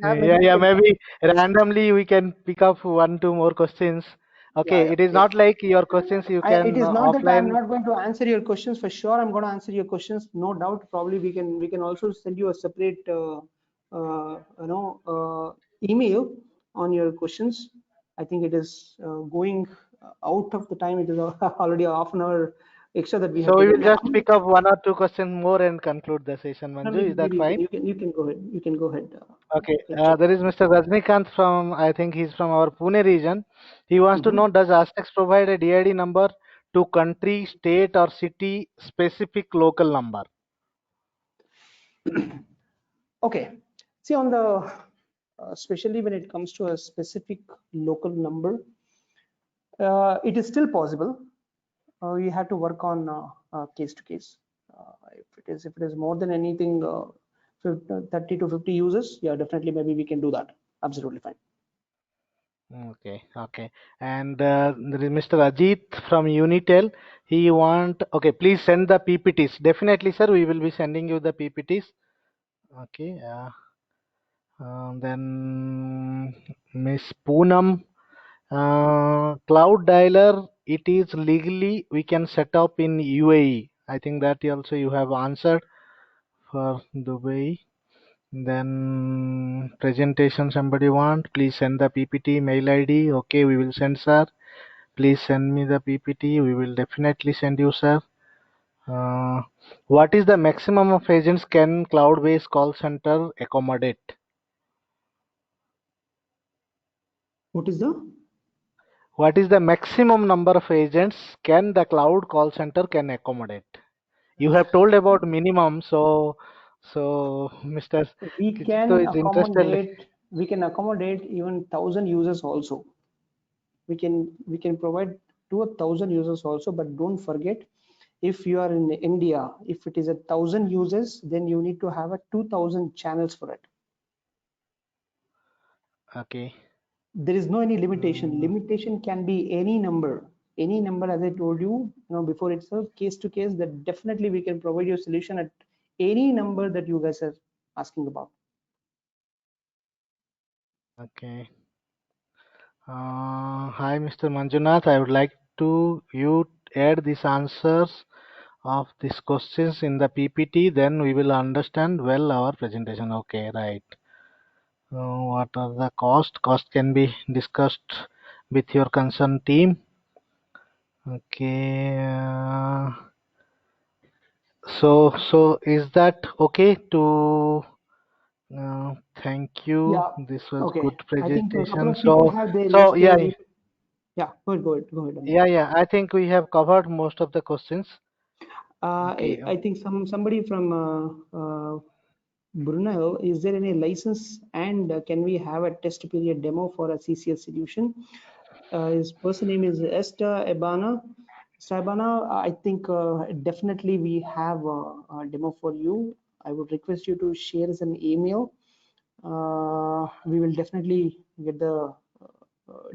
I'm maybe randomly we can pick up 1-2 more questions. Okay, it is not like your questions you can it is not offline. that I'm not going to answer your questions. For sure I'm going to answer your questions, no doubt. Probably we can also send you a separate email on your questions. I think it is going out of the time. It is already half an hour extra that we have. So we will just pick up 1 or 2 questions more and conclude the session. Manju, is that fine? You can go ahead. You can go ahead. Okay. There is Mr. Rajnikant from, I think he's from our Pune region. He wants to know, does Astex provide a DID number to country, state, or city specific local number? Okay. See, on the especially when it comes to a specific local number, it is still possible. We have to work on case to case. If it is more than anything 30 to 50 users, yeah, definitely maybe we can do that. Absolutely fine. Okay. And there is Mr. Ajit from Unitel. He okay, please send the PPTs. Definitely, sir, we will be sending you the PPTs. Okay. Then Miss Poonam, Cloud Dialer, it is legally we can set up in UAE. I think that also you have answered for Dubai. Then presentation somebody want, please send the PPT mail ID. Okay, we will send, sir. Please send me the PPT. We will definitely send you, sir. What is the maximum of agents can cloud-based call center accommodate? What is the maximum number of agents can the cloud call center can accommodate? You have told about minimum, so Mr. We can accommodate even 1,000 users also. We can provide to 1,000 users also, but don't forget, if you are in India, if it is 1,000 users, then you need to have 2,000 channels for it. Okay. There is no any limitation. Limitation can be any number, as I told you, before itself, case to case, that definitely we can provide you a solution at any number that you guys are asking about. Okay. Hi, Mr. Manjunath. I would like you add these answers of these questions in the PPT. Then we will understand well our presentation. Okay, right. What are the cost? Cost can be discussed with your concerned team. Okay. So is that okay to Thank you. Yeah. This was Okay. good I think a couple presentation. of people have So their yeah, yeah. Go ahead. Anand. yeah. I think we have covered most of the questions. Okay. I think somebody from Brunel, is there any license and can we have a test period demo for a CCS solution? His person name is Esther Ebana. Esther Ebana, I think definitely we have a demo for you. I would request you to share us an email. We will definitely get the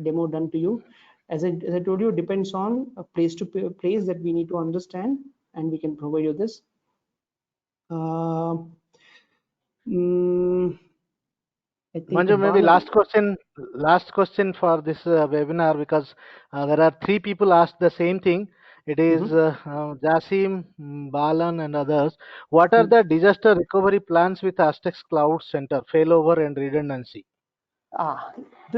demo done to you. As I told you, it depends on a place to place that we need to understand, and we can provide you this. I think Manju, maybe last question for this webinar, because there are 3 people asked the same thing. It is Jasim, Balan, and others. What are the disaster recovery plans with Aztecs Cloud Center, failover and redundancy?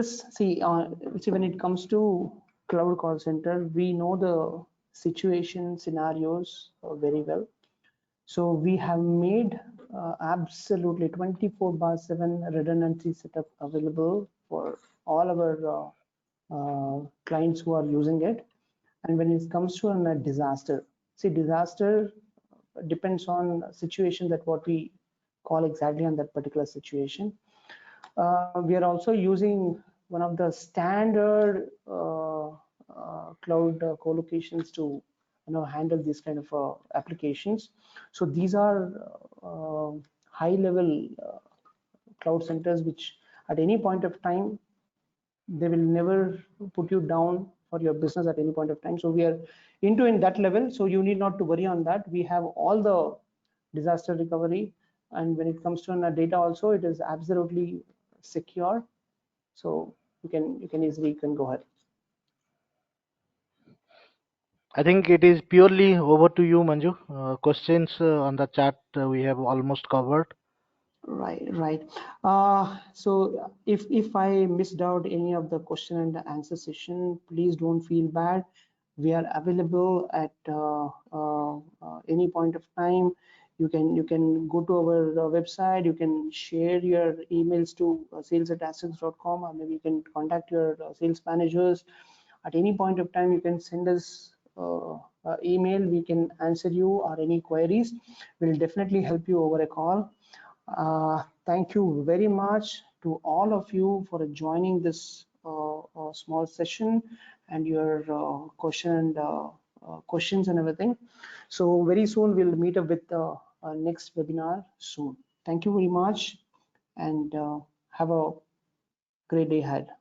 See, when it comes to cloud call center, we know the situation scenarios very well. So we have made absolutely 24/7 redundancy setup available for all our clients who are using it. And when it comes to a disaster, see, disaster depends on situation that what we call exactly on that particular situation. We are also using one of the standard cloud co-locations to handle these kind of applications. So these are high level cloud centers which at any point of time they will never put you down for your business at any point of time. So we are in that level, so you need not to worry on that. We have all the disaster recovery, and when it comes to data also, it is absolutely secure. So you can easily go ahead. I think it is purely over to you, Manju. Questions on the chat we have almost covered. Right. So if I missed out any of the question and the answer session, please don't feel bad. We are available at any point of time. You can go to our website. You can share your emails to sales@aztecs.com, or maybe you can contact your sales managers. At any point of time, you can send us email. We can answer you or any queries. We'll definitely help you over a call. Thank you very much to all of you for joining this small session and your questions and everything. So very soon we'll meet up with the next webinar soon. Thank you very much, and have a great day ahead.